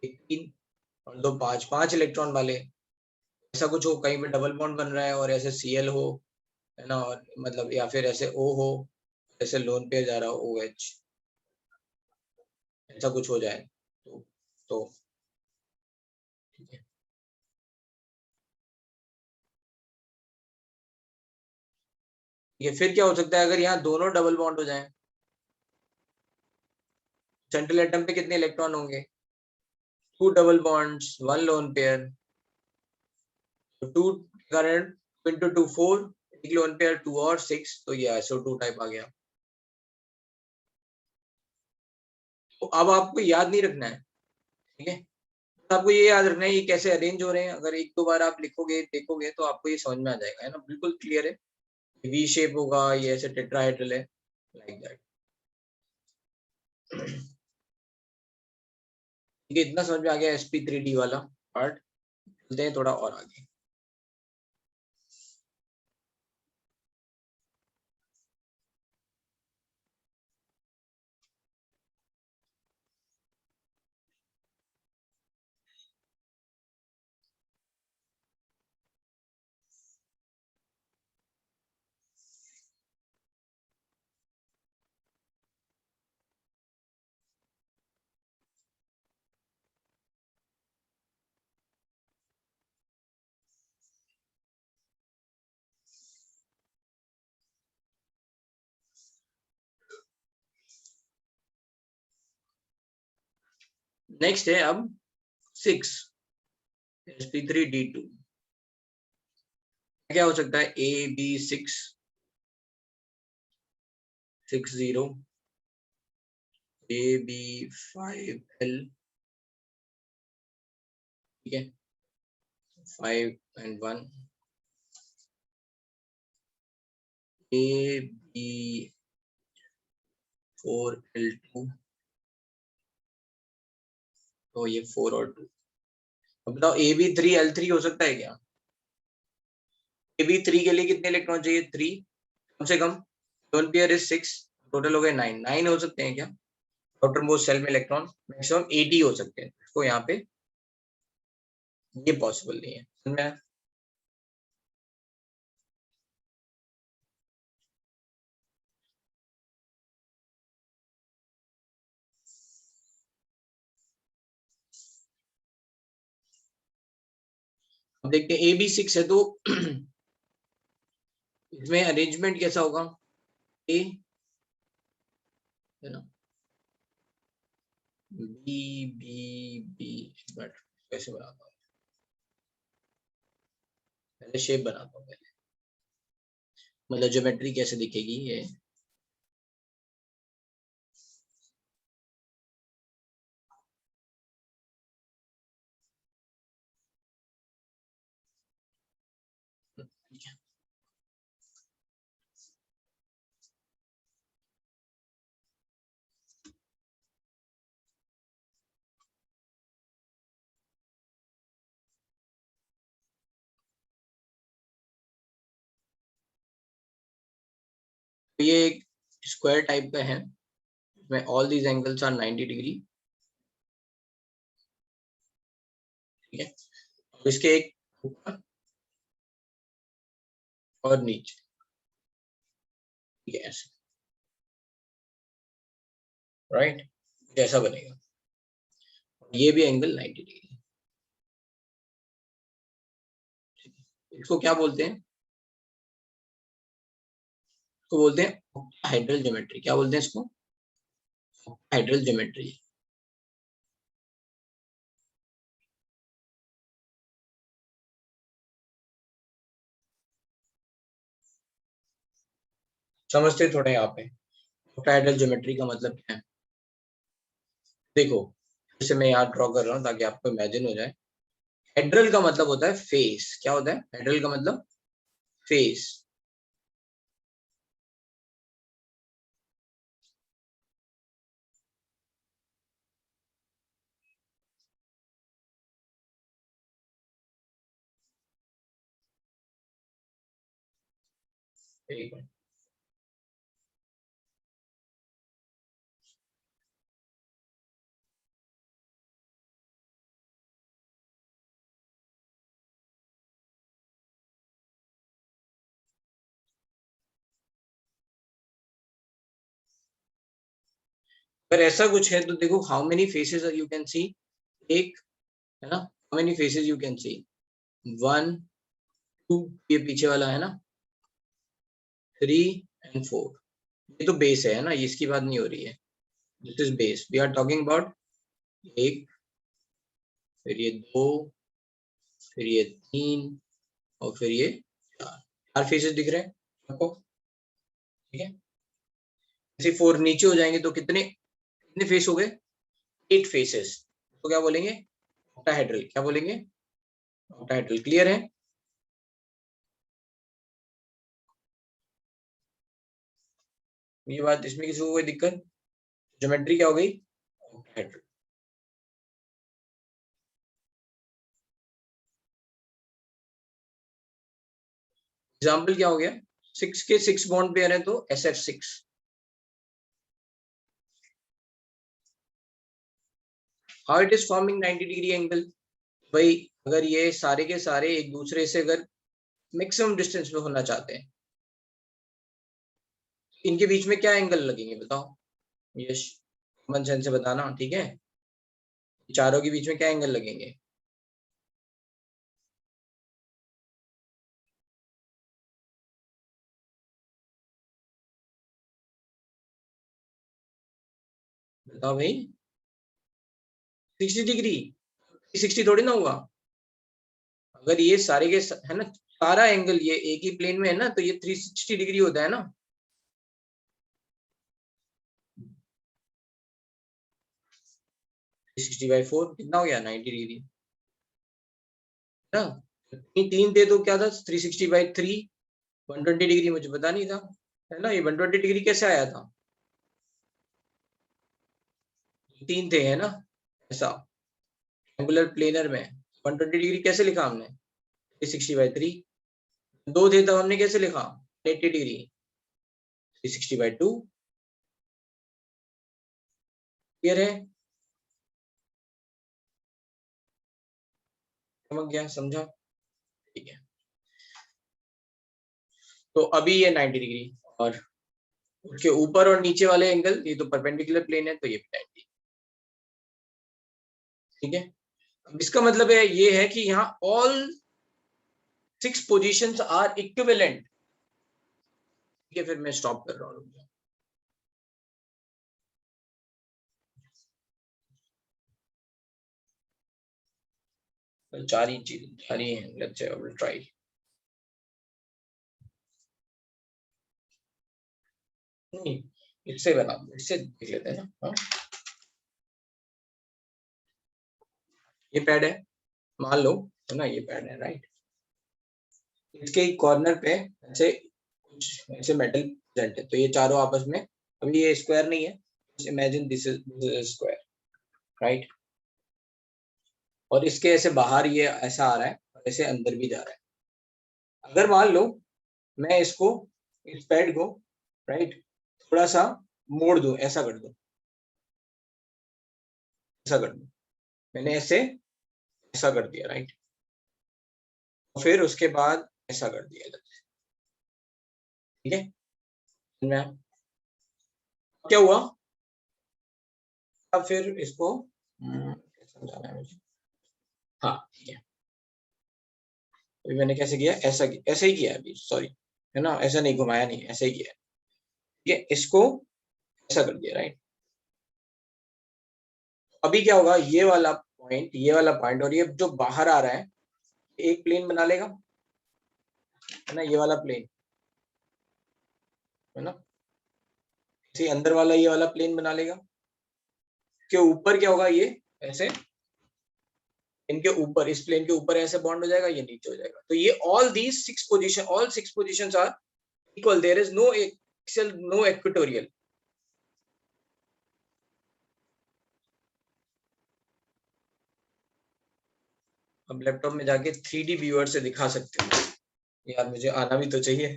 एक 3 और 2 5, 5 इलेक्ट्रॉन वाले, ऐसा कुछ हो, कहीं पे डबल बॉन्ड बन रहा है और ऐसे Cl हो, है ना, और मतलब या फिर ऐसे O हो, ऐसे लोन पेयर जा रहा हो OH, ऐसा कुछ हो जाए तो ठीक है। ये फिर क्या हो सकता है, अगर यहाँ दोनों डबल बॉन्ड हो जाए, सेंट्रल एटम पे कितने इलेक्ट्रॉन होंगे, 2 डबल बॉन्ड्स 1 लोन पेयर, तो 2 करंट 2 into 2 4, एक लोन पेयर 2 और 6, तो ये SO2 टाइप आ गया। तो अब आपको याद नहीं रखना है, ठीक है, तो आपको ये याद रखना है ये कैसे अरेंज हो रहे हैं, अगर एक दो बार आप लिखोगे देखोगे तो आपको ये समझ में आ जाएगा, है ना, बिल्कुल क्लियर है। वी शेप होगा, ये ऐसे टेट्राहेड्रल है, लाइक दैट, ठीक है। इतना समझ में आ गया sp3d वाला पार्ट, चलते हैं थोड़ा और आगे। नेक्स्ट है अब 6 sp3d2, क्या हो सकता है, AB6 60, AB5L, ठीक है, 5 and 1, AB4L2, तो ये 4 और 2। अब बताओ AB3L3 हो सकता है क्या, AB3 के लिए कितने इलेक्ट्रॉन चाहिए, 3 कम से कम, लोन पेयर इज 6, टोटल हो गए 9, 9 हो सकते हैं क्या, आउटर मोस्ट शेल में इलेक्ट्रॉन मैक्सिमम 80 हो सकते हैं, इसको यहाँ पे ये पॉसिबल नहीं है, समझ में आया? अब देखते हैं AB6 है तो इसमें अरेंजमेंट कैसा होगा, ए, है ना, बी बी बी, बट कैसे बनाता हूँ, पहले शेप बनाता हूँ पहले, मतलब ज्योमेट्री कैसे दिखेगी ये? तो ये एक स्क्वायर टाइप का है, इसमें all these angles are 90 degree, ठीक है। और इसके एक ऊपर और नीचे, ठीक है, ऐसे, राइट, जैसा बनेगा। ये भी एंगल 90 डिग्री। इसको क्या बोलते हैं? इसको बोलते हैं हाइड्रल ज्योमेट्री। क्या बोलते हैं इसको? Hydel geometry. समझते थोड़ा यहाँ पे हाइड्रल ज्योमेट्री का मतलब क्या है? देखो, जैसे मैं यहाँ ड्रॉ कर रहा हूँ ताकि आपको इमेजिन हो जाए। हेड्रल का मतलब होता है फेस। क्या होता है हेड्रल का मतलब? फेस। एक मिनट। अगर ऐसा कुछ है तो देखो, how many faces you can see? एक, है ना? How many faces you can see? 1, 2, ये पीछे वाला है ना, 3 एंड 4। ये तो बेस है ना, ये इसकी बात नहीं हो रही है। This is base, we are talking about एक, फिर ये दो, फिर ये तीन, और फिर ये चार। चार फेसेस दिख रहे हैं आपको? ठीक है। ऐसे 4 नीचे हो जाएंगे तो कितने कितने फेस हो गए? 8 फेसेस। तो क्या बोलेंगे? ऑक्टाहेड्रल। क्या बोलेंगे? ऑक्टाहेड्रल। क्लियर है? ये बात, इसमें किसी को कोई दिक्कत? ज्योमेट्री क्या हो गई? ऑक्टाहेड्रल। एग्जाम्पल क्या हो गया? 6 के 6 बॉन्ड पेयर है तो SF6। How it is forming 90 degree angle? भाई, अगर ये सारे के सारे एक दूसरे से अगर मैक्सिमम डिस्टेंस पे होना चाहते हैं, इनके बीच में क्या एंगल लगेंगे बताओ? यश, कॉमन सेंस से बताना, ठीक है। चारों के बीच में क्या एंगल लगेंगे? बताओ भाई। 60 डिग्री? 60 थोड़ी ना हुआ। अगर ये सारे के है ना, सारा एंगल ये एक ही प्लेन में है ना, तो ये 360 डिग्री होता है ना। 360/4 कितना हो गया? 90 डिग्री ना। तीन तीन थे तो क्या था? 360/3, 120 डिग्री। मुझे पता नहीं था, है ना। ये 120 डिग्री कैसे आया था? तीन थे, है ना, ऐसा एंगुलर प्लेनर में। 120 डिग्री कैसे लिखा हमने? 360/3। दो थे तो हमने कैसे लिखा? 80 डिग्री। 360/2। क्लियर है? समझ गया? समझा? ठीक है। तो अभी ये 90 डिग्री, और उसके ऊपर और नीचे वाले एंगल, ये तो परपेंडिकुलर प्लेन है तो ये भी 90। ठीक है। अब इसका मतलब है ये है कि यहाँ ऑल 6 पोजीशंस आर इक्विवेलेंट। ठीक है, फिर मैं स्टॉप कर रहा हूँ। चार ही चीज, चार ही है। Let's say I will try. नहीं, इससे बना, इससे देख लेते हैं ना। हाँ, ये पैड है मान लो, है ना, ये पैड है राइट। इसके कॉर्नर पे ऐसे कुछ ऐसे मेटल प्रेजेंट है, तो ये चारों आपस में, अभी ये स्क्वायर नहीं है, imagine this is square right, और इसके ऐसे बाहर ये ऐसा आ रहा है और ऐसे अंदर भी जा रहा है। अगर मान लो मैं इसको, इस पैड को राइट थोड़ा सा मोड़ दूं, ऐसा कर दूं, ऐसा कर दूं, मैंने ऐसे ऐसा कर दिया राइट, फिर उसके बाद ऐसा कर दिया, ठीक है। मैं क्या हुआ, अब फिर इसको समझाना है मुझे। हाँ ठीक है, अभी मैंने कैसे किया, ऐसा किया, ऐसे ही किया है अभी, सॉरी, है ना, ऐसा नहीं घुमाया, नहीं ऐसे ही किया है, ठीक है। इसको ऐसा कर दिया राइट। अभी क्या होगा, ये वाला पॉइंट और ये जो बाहर आ रहा है, एक प्लेन बना लेगा, है ना, ये वाला प्लेन, है ना, इसी अंदर वाला ये वाला प्लेन बना लेगा। के ऊपर क्या होगा, ये ऐसे इनके ऊपर, इस प्लेन के ऊपर ऐसे बॉन्ड हो जाएगा, ये नीचे हो जाएगा। तो ये all six positions are equal, there is no axial, no equatorial. अब लैपटॉप में जाके 3D व्यूअर से दिखा सकते हो यार, मुझे आना भी तो चाहिए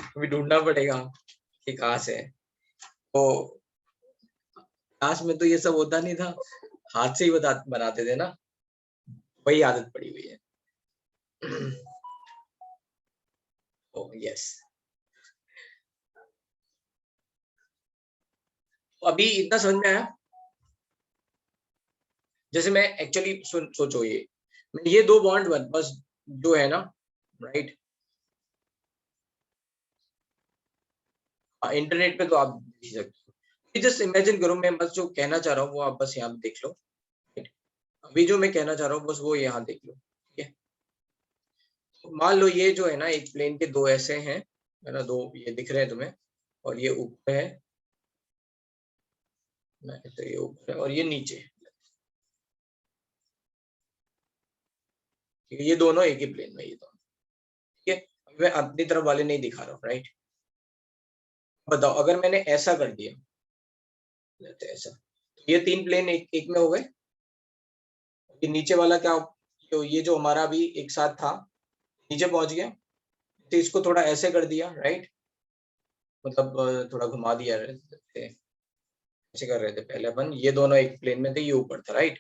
अभी ढूंढना पड़ेगा कि कहाँ से है। तो क्लास में तो ये सब होता नहीं था, हाथ से ही बनाते थे ना, वही आदत पड़ी हुई है तो यस, अभी इतना समझ में आया। जैसे मैं एक्चुअली सोचो, ये दो बॉन्ड बस जो है ना राइट, इंटरनेट पे तो आप देख सकते हो, जस्ट इमेजिन करो, मैं बस जो कहना चाह रहा हूँ वो आप बस यहाँ देख लो, right? अभी जो मैं कहना चाह रहा हूँ बस वो यहाँ देख लो, ठीक है। तो मान लो ये जो है ना, एक प्लेन के दो ऐसे हैं, है ना, दो ये दिख रहे हैं तुम्हें, और ये ऊपर है ना, तो ये ऊपर है और ये नीचे है, ठीक है, ये दोनों एक ही प्लेन में, ये दोनों, ठीक है। अभी मैं अपनी तरफ वाले नहीं दिखा रहा हूँ राइट। बताओ अगर मैंने ऐसा कर दिया, ऐसा, तो ये तीन प्लेन एक में हो गए, ये नीचे वाला क्या, तो ये जो हमारा अभी एक साथ था नीचे पहुंच गया, तो इसको थोड़ा ऐसे कर दिया राइट, मतलब थोड़ा घुमा दिया, ऐसे कर रहे थे पहले अपन, ये दोनों एक प्लेन में थे, ये ऊपर था राइट।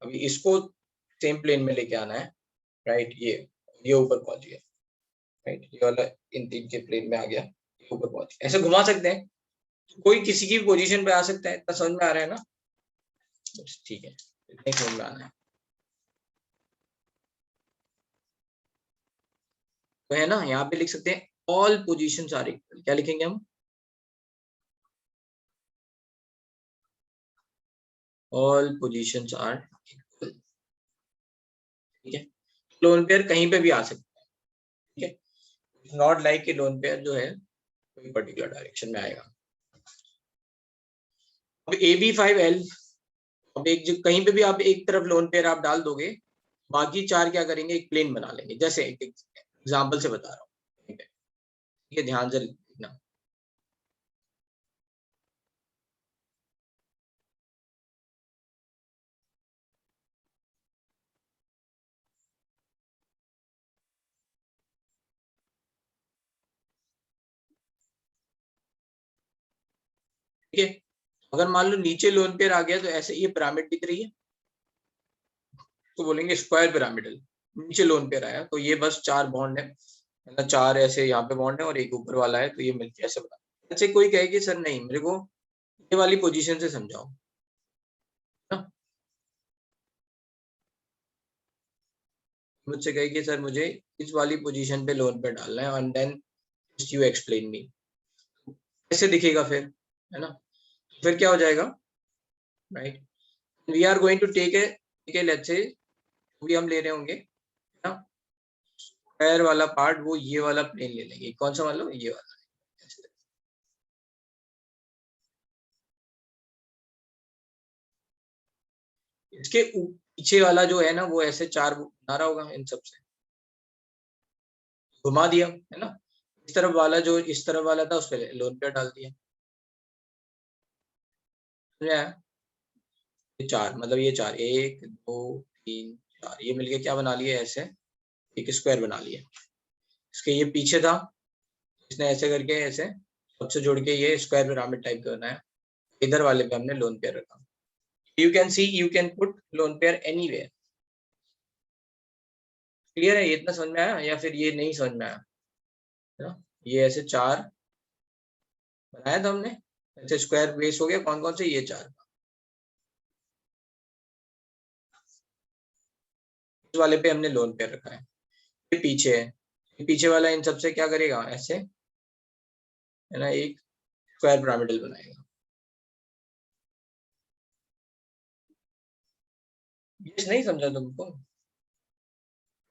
अभी इसको सेम प्लेन में लेके आना है राइट, ये ऊपर पहुंच गया राइट, ये वाला इन तीन के प्लेन में आ गया, ये ऊपर पहुंच गया, ऐसे घुमा सकते हैं, कोई किसी की पोजीशन पे आ सकता है, इतना समझ में आ रहा है ना, ठीक है, इतना ही समझ में आना है, तो है ना, यहाँ पे लिख सकते हैं ऑल पोजीशंस आर इक्वल, क्या लिखेंगे हम, ऑल पोजीशंस आर इक्वल, ठीक है। लोन पेयर कहीं पे भी आ सकता है, ठीक है, नॉट लाइक कि लोन पेयर जो है कोई पर्टिकुलर डायरेक्शन में आएगा। अब AB5L, अब एक जो कहीं पे भी आप एक तरफ लोन पेयर आप डाल दोगे, बाकी चार क्या करेंगे, एक प्लेन बना लेंगे, जैसे एक एग्जाम्पल से बता रहा हूँ, ठीक है, ध्यान से लिखना, ठीक है। अगर मान लो नीचे लोन पेयर आ गया, तो ऐसे ये पिरामिड दिख रही है, तो बोलेंगे स्क्वायर पिरामिडल, नीचे लोन पेयर आया तो ये बस चार बॉन्ड है ना, चार ऐसे यहाँ पे बॉन्ड है और एक ऊपर वाला है, तो ये मिलके ऐसे बना। ऐसे कोई कहे कि सर नहीं, मेरे को ये वाली पोजीशन से समझाओ ना, मुझसे कहे कि सर मुझे इस वाली पोजीशन पे लोन पे डालना है, and then you explain me, कैसे दिखेगा फिर, है ना, फिर क्या हो जाएगा right, we are going to take a let's say, भी हम ले रहे होंगे, है ना, स्क्वायर वाला पार्ट, वो ये वाला प्लेन ले लेंगे, कौन सा वाला, ये वाला, इसके पीछे वाला जो है ना वो ऐसे 4 बना रहा होगा इन सब से, घुमा दिया है ना। इस तरफ वाला जो इस तरफ वाला था उस पर लोन पेयर डाल दिया। ये 4 मतलब ये 4 1 2 3 4 ये मिलके क्या बना लिए ऐसे एक स्क्वायर बना लिया। इसके ये पीछे था, इसने ऐसे करके ऐसे सबसे जोड़ के ये स्क्वायर पिरामिड टाइप का बनाया। इधर वाले पे हमने लोन पेयर रखा। You can see you can put lone pair anywhere. Clear है? ये इतना समझ में आया या फिर ये नहीं समझ में आया? है ना, ये ऐसे 4 बनाया था हमने, ऐसे स्क्वायर बेस हो गया। कौन कौन से? ये 4। इस वाले पे हमने लोन पेयर रखा है। ये पीछे है, ये पीछे वाला इन सबसे क्या करेगा ऐसे, है ना, एक स्क्वायर पिरामिडल बनाएगा। ये नहीं समझा तुमको?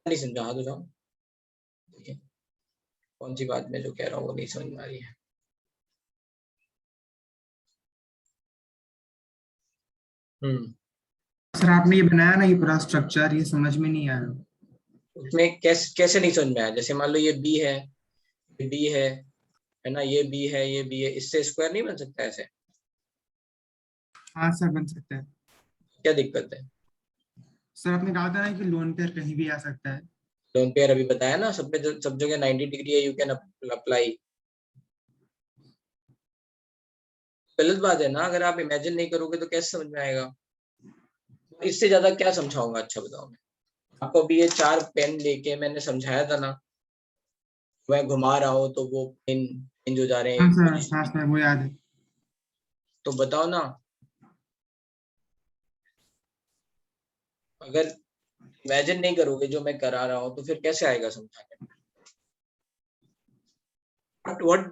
नहीं समझा? हाँ तो जाओ, देखिए कौन सी बात मैं जो कह रहा हूँ वो नहीं समझ में आ रही है। सर आपने ये बनाया ना, ये पूरा स्ट्रक्चर, ये समझ में नहीं आ रहा। उसमें कैसे नहीं समझ में आया? जैसे मान लो ये बी है, ये बी है ना, ये बी है, ये बी है, इससे स्क्वायर नहीं बन सकता ऐसे? हाँ सर, बन सकता है। क्या दिक्कत है? सर आपने कहा था ना कि लोन पेयर कहीं भी आ सकता है। लोन पेयर अभी बताया ना, सब पे सब जगह 90 डिग्री है, यू कैन अप्लाई। गलत बात है ना, अगर आप इमेजिन नहीं करोगे तो कैसे समझ में आएगा? इससे ज्यादा क्या समझाऊंगा? अच्छा बताओ, मैं आपको अभी ये 4 पेन लेके मैंने समझाया था ना, मैं घुमा रहा हूँ तो वो पेन चेंज हो जा रहे हाँ हैं सर, हाँ पोजीशन। सर, वो याद है। तो बताओ ना, अगर इमेजिन नहीं करोगे जो मैं करा रहा हूँ तो फिर कैसे आएगा समझाने? what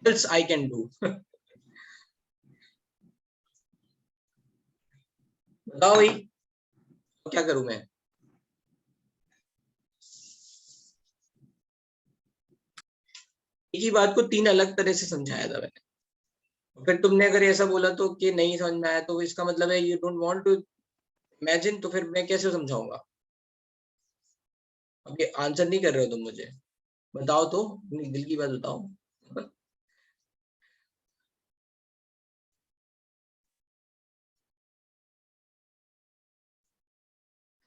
else I can do? बताओ भाई, तो क्या करूं मैं? एक ही बात को 3 अलग तरह से समझाया था मैंने। फिर तुमने अगर ऐसा बोला तो कि नहीं समझ में आया, तो इसका मतलब है you don't want to imagine, तो फिर मैं कैसे समझाऊंगा? अब ये आंसर नहीं कर रहे हो तुम मुझे, बताओ तो अपनी दिल की बात बताओ।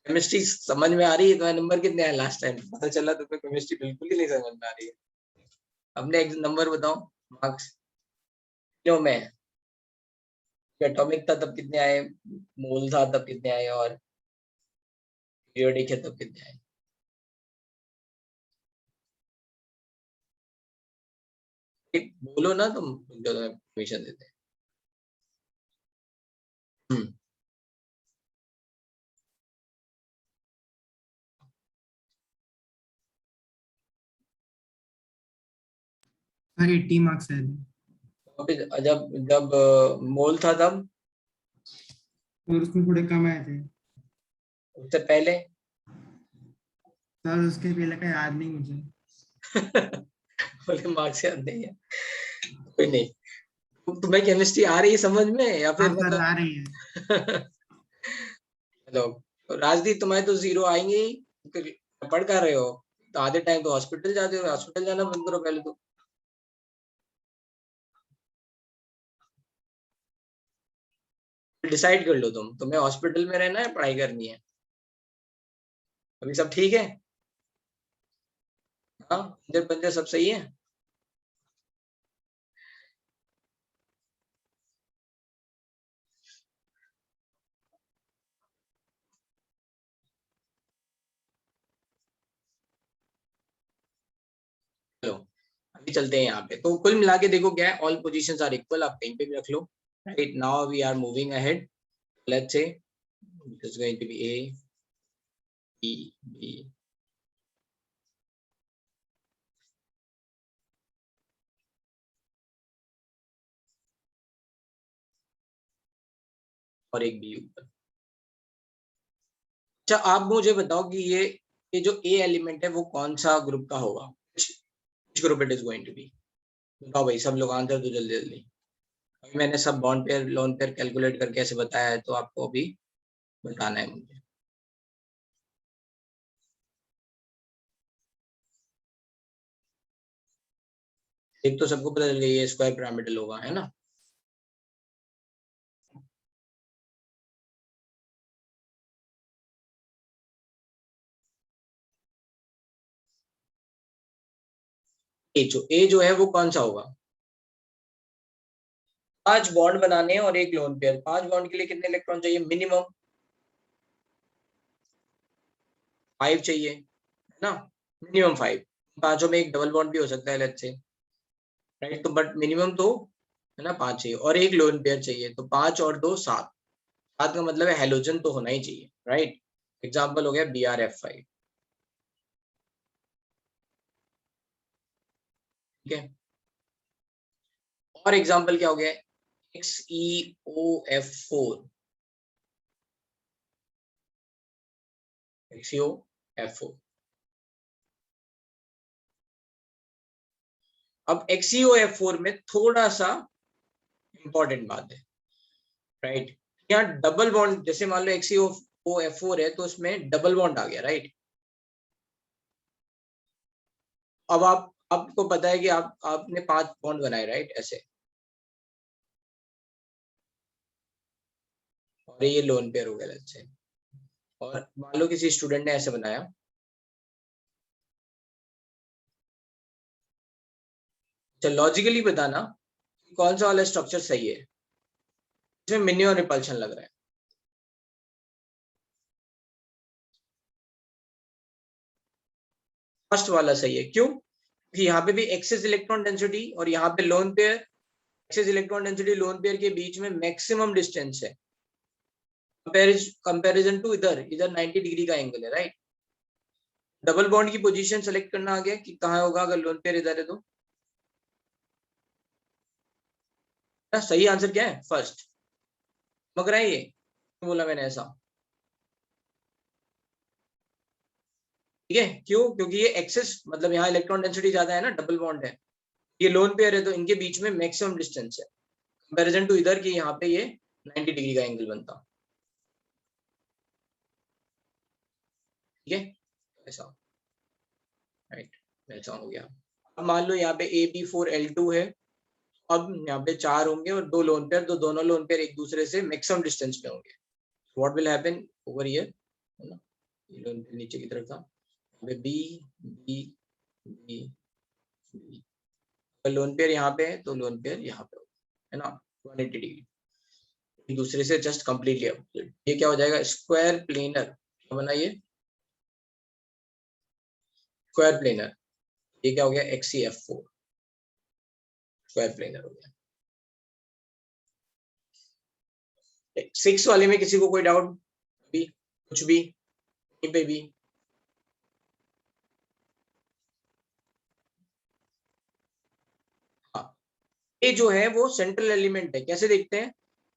केमिस्ट्री समझ में आ रही है? तुम्हारे नंबर कितने आए लास्ट टाइम? पता चला तुम्हें केमिस्ट्री बिल्कुल ही नहीं समझ में आ रही है। अपने नंबर बताओ, मार्क्स क्यों में? एटॉमिक था तब कितने आए, मोल था तब कितने आए, और पीरियोडिक है तब कितने आए? बोलो ना तुम, जो तुम्हें परमिशन देते हैं। हम्म, सर 80 मार्क्स है। तो फिर जब जब मोल था तब, और उसमें थोड़े कम आए थे। उससे पहले? सर उसके पहले का याद नहीं मुझे। बोले मार्क्स याद नहीं है, कोई नहीं। तुम्हें केमिस्ट्री आ रही है समझ में या हाँ फिर सर, आ मतलब? रही है। हेलो, तो राजदीप तुम्हारे तो 0 आएंगे ही, फिर पढ़ कर रहे हो तो आधे टाइम तो हॉस्पिटल जाते हो, हॉस्पिटल जाना बंद करो पहले तो। डिसाइड कर लो तुम, तुम्हें हॉस्पिटल में रहना है पढ़ाई करनी है? अभी सब ठीक है? हाँ, पंजर पंजर सब सही है? चलो अभी चलते हैं यहाँ पे। तो कुल मिला के देखो क्या है, ऑल पोजीशंस आर इक्वल, आप कहीं पे भी रख लो। Right now we are moving ahead, let's say it is going to be A B B और एक बी ऊपर। अच्छा आप मुझे बताओ कि ये जो ए एलिमेंट है वो कौन सा ग्रुप का होगा? which group it is going to be? बताओ भाई सब लोग आंसर दो जल्दी जल्दी। अभी मैंने सब bond pair lone pair calculate करके ऐसे बताया है तो आपको अभी बताना है मुझे। एक तो सबको पता चल गई है स्क्वायर पिरामिडल होगा, है ना। ए जो है वो कौन सा होगा? 5 बॉन्ड बनाने हैं और एक लोन पेयर। 5 बॉन्ड के लिए कितने इलेक्ट्रॉन चाहिए? मिनिमम 5 चाहिए, है ना। मिनिमम 5। पांचों में एक डबल बॉन्ड भी हो सकता है, लेट्स से, राइट। तो बट मिनिमम तो, है ना, 5 चाहिए और एक लोन पेयर चाहिए। तो 5 और 2 7। 7 का मतलब है हेलोजन तो होना ही चाहिए, राइट। एग्जाम्पल हो गया BrF5। ठीक है। और एग्जाम्पल क्या हो गया? XeOF4। XeOF4। अब XeOF4 में थोड़ा सा इंपॉर्टेंट बात है, राइट। यहाँ डबल बॉन्ड, जैसे मान लो XeOF4 है तो उसमें डबल बॉन्ड आ गया, राइट। अब आपको पता है कि आपने 5 बॉन्ड बनाए, राइट, ऐसे। और ये लोन पेयर हो गया, लेट्स से। और मान लो किसी स्टूडेंट ने ऐसे बनाया। चल लॉजिकली बताना कौन सा वाला स्ट्रक्चर सही है, इसमें मिनिमम रिपल्शन लग रहा है। फर्स्ट वाला सही है, क्यों? क्योंकि यहाँ पे भी एक्सेस इलेक्ट्रॉन डेंसिटी और यहाँ पे lone pair, excess electron density lone pair के बीच में मैक्सिमम डिस्टेंस है, कंपैरिजन टू इधर इधर 90 डिग्री का एंगल है, राइट। डबल बॉन्ड की पोजीशन सेलेक्ट करना आ गया कि कहाँ होगा अगर लोन पेयर इधर है तो। सही आंसर क्या है? फर्स्ट। मगर है ये बोला मैंने ऐसा, ठीक है। क्यों? क्योंकि ये एक्सेस मतलब यहाँ इलेक्ट्रॉन डेंसिटी ज्यादा है ना, डबल बॉन्ड है। ये लोन पेयर है तो इनके बीच में मैक्सिमम डिस्टेंस है, कंपैरिजन टू इधर की यहाँ पे ये 90 डिग्री का एंगल बनता। ठीक है, ऐसा, राइट, ऐसा हो गया। अब मान लो यहाँ पे AB4L2 है। अब यहाँ पे 4 होंगे और 2 लोन पेयर, तो दोनों लोन पेयर एक दूसरे से मैक्सिमम डिस्टेंस पे होंगे। What will happen over here, है ना। ये लोन पेयर नीचे की तरफ था, यहाँ पे B B B B. Lone pair यहाँ पे है तो लोन पेयर यहाँ पे होगा, है ना, 180 डिग्री एक दूसरे से जस्ट कंप्लीटली अपोजिट। ये क्या हो जाएगा? Square planar. क्या बना ये? Square planar. ये क्या हो गया? XeF4 स्क्वायर प्लेनर हो गया। 6 वाले में किसी को कोई डाउट भी, कुछ भी, कहीं पे भी? हाँ, ये जो है वो सेंट्रल एलिमेंट है। कैसे देखते हैं?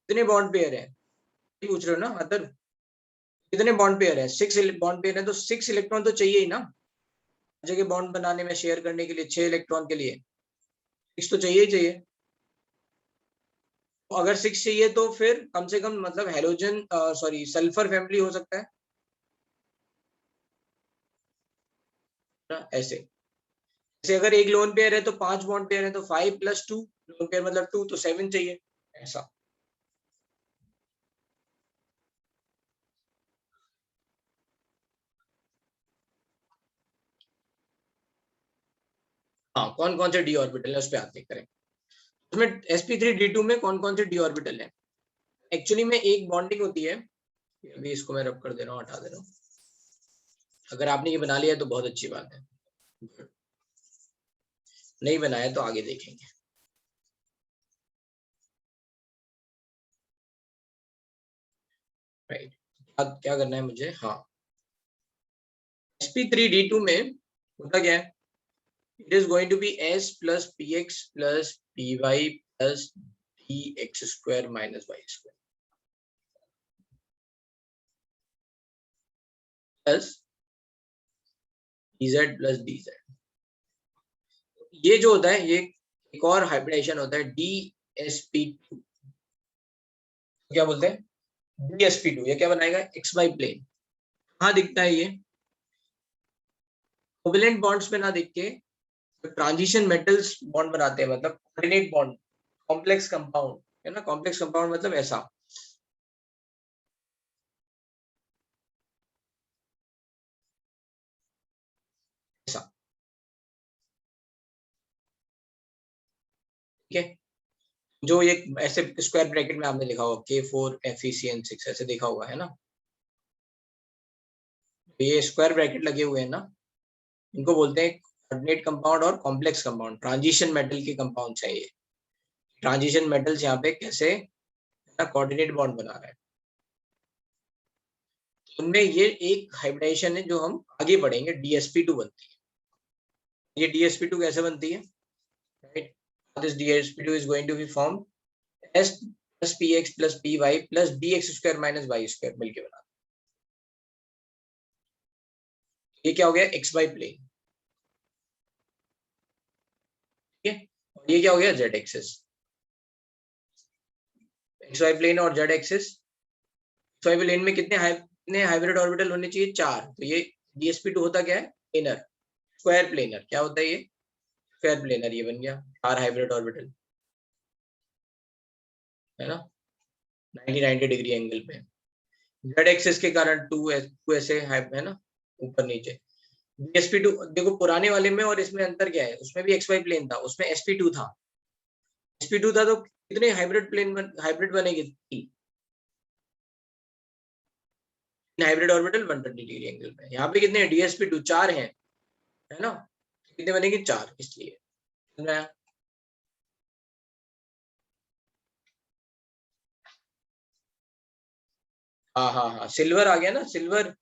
कितने बॉन्ड पेयर है, पूछ रहे हो ना अदर? कितने बॉन्ड पेयर है? 6 बॉन्ड पेयर है तो 6 इलेक्ट्रॉन तो चाहिए ही ना जगह बॉन्ड बनाने में, शेयर करने के लिए 6 इलेक्ट्रॉन के लिए 6 तो चाहिए ही चाहिए। तो अगर 6 चाहिए तो फिर कम से कम मतलब हेलोजन सॉरी सल्फर फैमिली हो सकता है ना, ऐसे। जैसे अगर एक लोन पेयर है तो 5 बॉन्ड पेयर है तो 5 + 2 लोन पेयर मतलब 2 तो 7 चाहिए, ऐसा। हाँ, कौन कौन से डी ऑर्बिटल है उस पर आते करें। उसमें sp3d2 में कौन कौन से डी ऑर्बिटल है? एक्चुअली में एक बॉन्डिंग होती है, अभी इसको मैं रब कर दे रहा हूँ, हटा दे रहा हूँ। अगर आपने ये बना लिया तो बहुत अच्छी बात है, नहीं बनाया तो आगे देखेंगे, राइट। अब क्या करना है मुझे? हाँ, sp3d2 में होता क्या है? It is going to be s + px + py + dx² - y² plus dz + dz। ये जो होता है ये एक और हाइब्रिडेशन होता है dsp2। क्या बोलते हैं? DsP2 ये क्या बनाएगा, XY प्लेन। कहाँ दिखता है ये, कोवेलेंट बॉन्ड्स में ना दिख के ट्रांजिशन मेटल्स बॉन्ड बनाते हैं, मतलब कोऑर्डिनेट बॉन्ड, कॉम्प्लेक्स कंपाउंड है ना, कॉम्प्लेक्स कंपाउंड मतलब ऐसा, ऐसा, ठीक है। जो ये ऐसे स्क्वायर ब्रैकेट में आपने लिखा होगा K4FeCN6 ऐसे देखा होगा है ना, ये स्क्वायर ब्रैकेट लगे हुए हैं ना, इनको बोलते हैं कोऑर्डिनेट कंपाउंड और कॉम्प्लेक्स कंपाउंड, ट्रांजिशन मेटल के कंपाउंड है ये। ट्रांजिशन मेटल्स यहाँ पे कैसे कोऑर्डिनेट बॉन्ड बना रहा है, उनमें ये एक हाइब्रिडाइजेशन है जो हम आगे बढ़ेंगे, DsP2 बनती है। ये DsP2 कैसे बनती है, right, this DsP2 is going to be formed S plus Px plus Py plus Bx square minus y square मिलके बना, ये क्या हो गया, XY प्लेन, ठीक है। और ये क्या हो गया, Z एक्सिस, XY प्लेन और Z एक्सिस। XY प्लेन में कितने हाइब्रिड ऑर्बिटल होने चाहिए, 4, तो ये DsP2 होता क्या है, प्लेनर, स्क्वायर प्लेनर, क्या होता है ये, स्क्वायर प्लेनर, ये बन गया 4 हाइब्रिड ऑर्बिटल, है ना, 90 डिग्री एंगल पे। Z एक्सिस के कारण 2 ऐसे है ना, ऊपर नीचे। DsP2 देखो पुराने वाले में और इसमें अंतर क्या है, उसमें भी XY प्लेन था, उसमें sp2 था, sp2 था तो कितने हाइब्रिड बनेगी, 3 हाइब्रिड ऑर्बिटल 120 डिग्री एंगल पे। यहाँ पे कितने DsP2 4 हैं, है ना, कितने बनेंगे, 4, इसलिए। हाँ हाँ हाँ, सिल्वर आ गया ना, सिल्वर,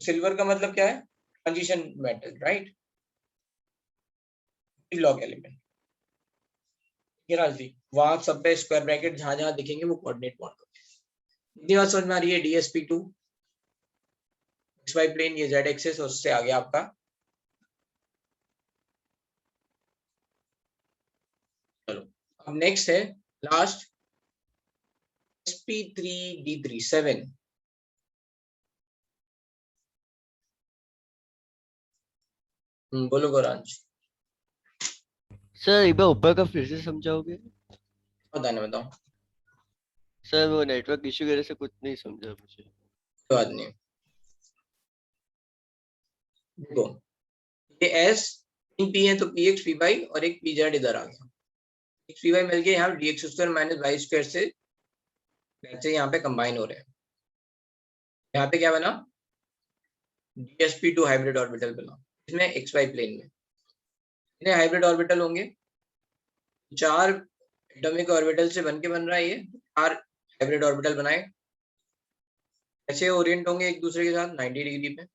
सिल्वर का मतलब क्या है, transition metal, right, log element, ये राजी, वहां सब पे स्क्वायर ब्रैकेट जहां जहां दिखेंगे वो कोऑर्डिनेट बॉन्ड होते हैं। इतनी बात समझ में आ रही है, DsP2 XY प्लेन, ये Z एक्सिस, उससे आगे आपका, चलो अब नेक्स्ट है लास्ट, sp3d3 7, बोलो गौरांश, सर एक बार ऊपर का फिर से समझाओगे? बताना, बताओ, सर वो नेटवर्क इश्यू की वजह से कुछ नहीं समझा मुझे। कोई बात नहीं, देखो ये S 3p है तो Px Py और एक Pz इधर आ गया, Py मिल गया यहाँ dx square minus Y square से वैसे यहाँ पे कंबाइन हो रहे हैं, यहाँ पे क्या बना, DsP2 हाइब्रिड ऑर्बिटल बना, इसमें XY प्लेन में कितने हाइब्रिड ऑर्बिटल होंगे, 4 एटॉमिक ऑर्बिटल से बन के बन रहा है ये, 4 हाइब्रिड ऑर्बिटल बनाए, ऐसे ओरिएंट होंगे एक दूसरे के साथ 90 डिग्री पे,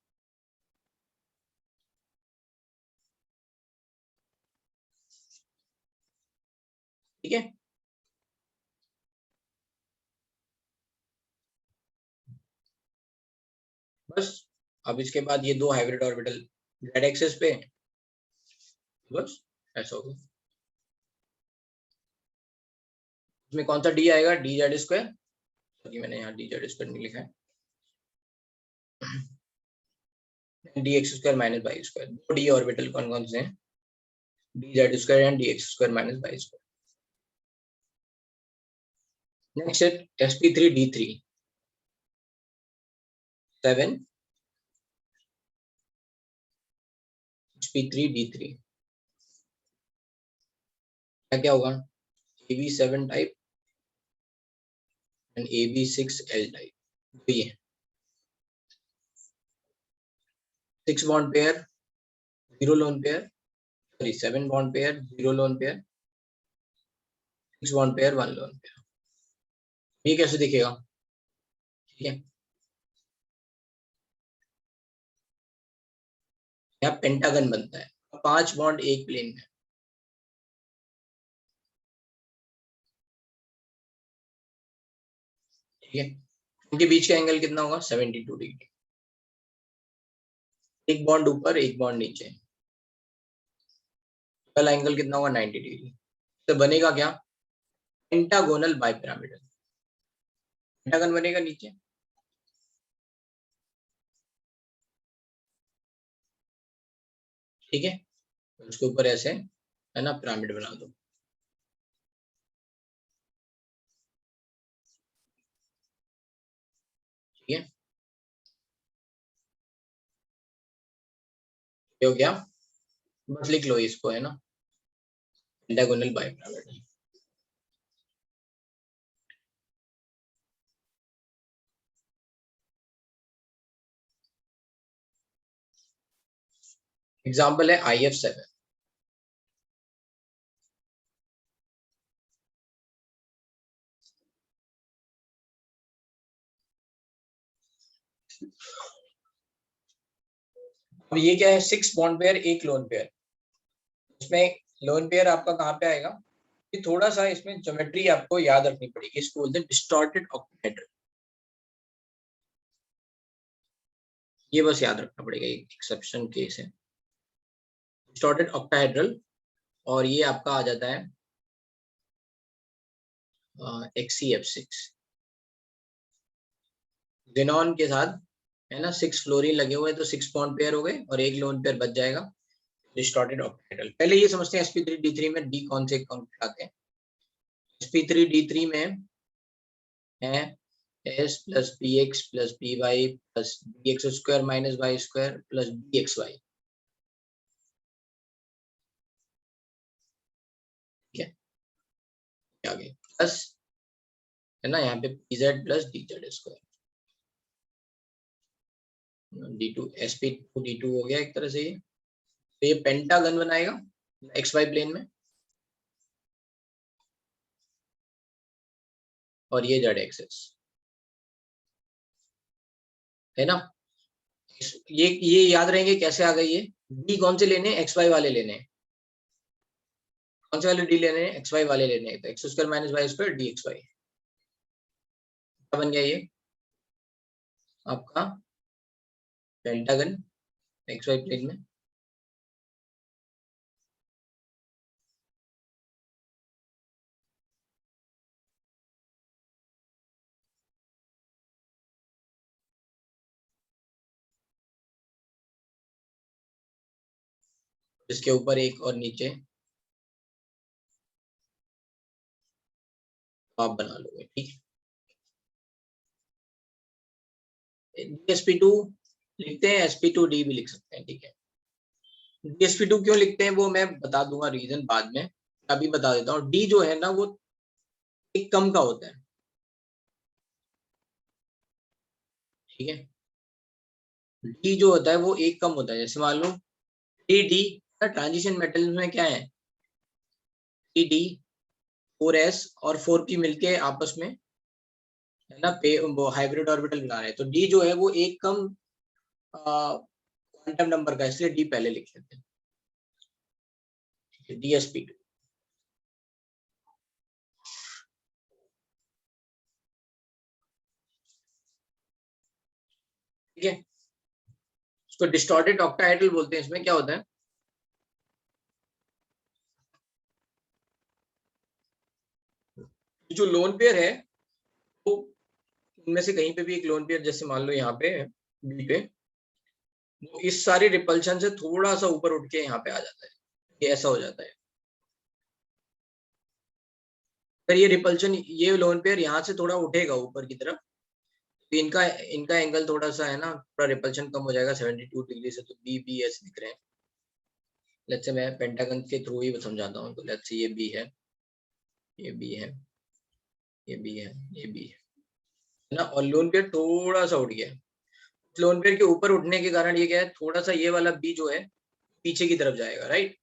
ठीक है। बस अब इसके बाद ये 2 हाइब्रिड ऑर्बिटल Z एक्सिस पे, बस ऐसा होगा, इसमें कौन सा D आएगा, dz स्क्वायर, सॉरी मैंने यहाँ dz स्क्वायर नहीं लिखा है, dx square minus Y square, 2 D orbital कौन कौन से हैं, dz square and dx square minus Y square. Next है sp3d3 7, sp3d3 क्या क्या होगा, ab7 type and ab6l type, तो ये 6 bond pair 0 loan pair, sorry 7 bond pair 0 lone pair, 6 bond pair 1 lone pair, ये कैसे दिखेगा, ठीक है, यहाँ पेंटागन बनता है, 5 बॉन्ड एक प्लेन में, ठीक है, उनके बीच का एंगल कितना होगा, 72 डिग्री, एक बॉन्ड ऊपर एक बॉन्ड नीचे, पहला एंगल कितना होगा, 90 डिग्री, तो बनेगा क्या, पेंटागोनल बाइपिरामिडल, पेंटागन बनेगा नीचे, ठीक है, उसके ऊपर ऐसे है ना पिरामिड बना दो। ठीक है, ये हो गया, बस लिख लो इसको, है ना, पेंटागोनल बाइपिरामिड। एग्जाम्पल है IF7। अब ये क्या है, 6 बॉन्ड पेयर, एक लोन पेयर। इसमें लोन पेयर आपका कहाँ पे आएगा, कि थोड़ा सा इसमें ज्योमेट्री आपको याद रखनी पड़ेगी, इसको बोलते हैं डिस्टॉर्टेड ऑक्टाहेड्रल। ये बस याद रखना पड़ेगा, एक एक्सेप्शन केस है डिस्टॉर्टेड ऑक्टाहेड्रल, और ये आपका आ जाता है XeF6 जेनॉन के साथ, है ना, 6 फ्लोरीन लगे हुए, तो 6 बॉन्ड पेयर हो गए और एक लोन पेयर बच जाएगा, डिस्टॉर्टेड ऑक्टाहेड्रल। पहले ये समझते हैं sp3d3 में डी कौन से काउंट आते हैं। sp3d3 में है s plus p x plus p y plus D x square minus Y square plus D x y. ठीक है, आगे प्लस, है ना, यहाँ पे p z plus d z square, d2 sp2d2 हो गया एक तरह से ये। तो ये पेंटागन बनाएगा एक्स वाई प्लेन में, और ये जेड एक्सिस, है ना। ये याद रहेंगे कैसे आ गई, ये डी कौन से लेने, एक्स वाई वाले लेने, कौन से वाले डी लेने, एक्स वाई वाले लेने, तो X square minus Y square D x Y. क्या बन गया ये आपका पेंटागन एक्स वाई प्लेन में। इसके ऊपर एक और नीचे आप बना लोगे, ठीक है। DSP2 लिखते हैं, sp2d भी लिख सकते हैं, ठीक है। DSP2 क्यों लिखते हैं वो मैं बता दूंगा रीजन बाद में, अभी बता देता हूँ। डी जो है ना वो एक कम का होता है, ठीक है। डी जो होता है वो एक कम होता है, जैसे मान लो डी ट्रांजिशन मेटल में क्या है, डी 4s और 4p मिलके आपस में, है ना, वो हाइब्रिड ऑर्बिटल बना रहे हैं, तो डी जो है वो एक कम क्वांटम नंबर का, इसलिए डी पहले लिख लेते हैं, DSP2। ठीक है, इसको डिस्टॉर्टेड ऑक्टाहेड्रल बोलते हैं। इसमें क्या होता है, जो लोन पेयर है वो इनमें से कहीं पे भी एक लोन पेयर, जैसे मान लो यहाँ पे बी पे, वो इस सारी रिपल्शन से थोड़ा सा ऊपर उठ के यहाँ पे आ जाता है, ये ऐसा हो जाता है। अगर ये रिपल्शन, ये लोन पेयर यहाँ से थोड़ा उठेगा ऊपर की तरफ, तो इनका इनका एंगल थोड़ा सा, है ना, थोड़ा रिपल्शन कम हो जाएगा 72 डिग्री से, तो बी बी ऐसे दिख रहे हैं। लेट्स से मैं पेंटागन के थ्रू ही समझाता हूँ, तो लेट्स से ये बी है, ये बी है, ये बी है, ये बी है ना, और लोन पेयर थोड़ा सा उठ गया। लोन पेयर के ऊपर उठने के कारण ये क्या है, थोड़ा सा ये वाला बी जो है पीछे की तरफ जाएगा, राइट।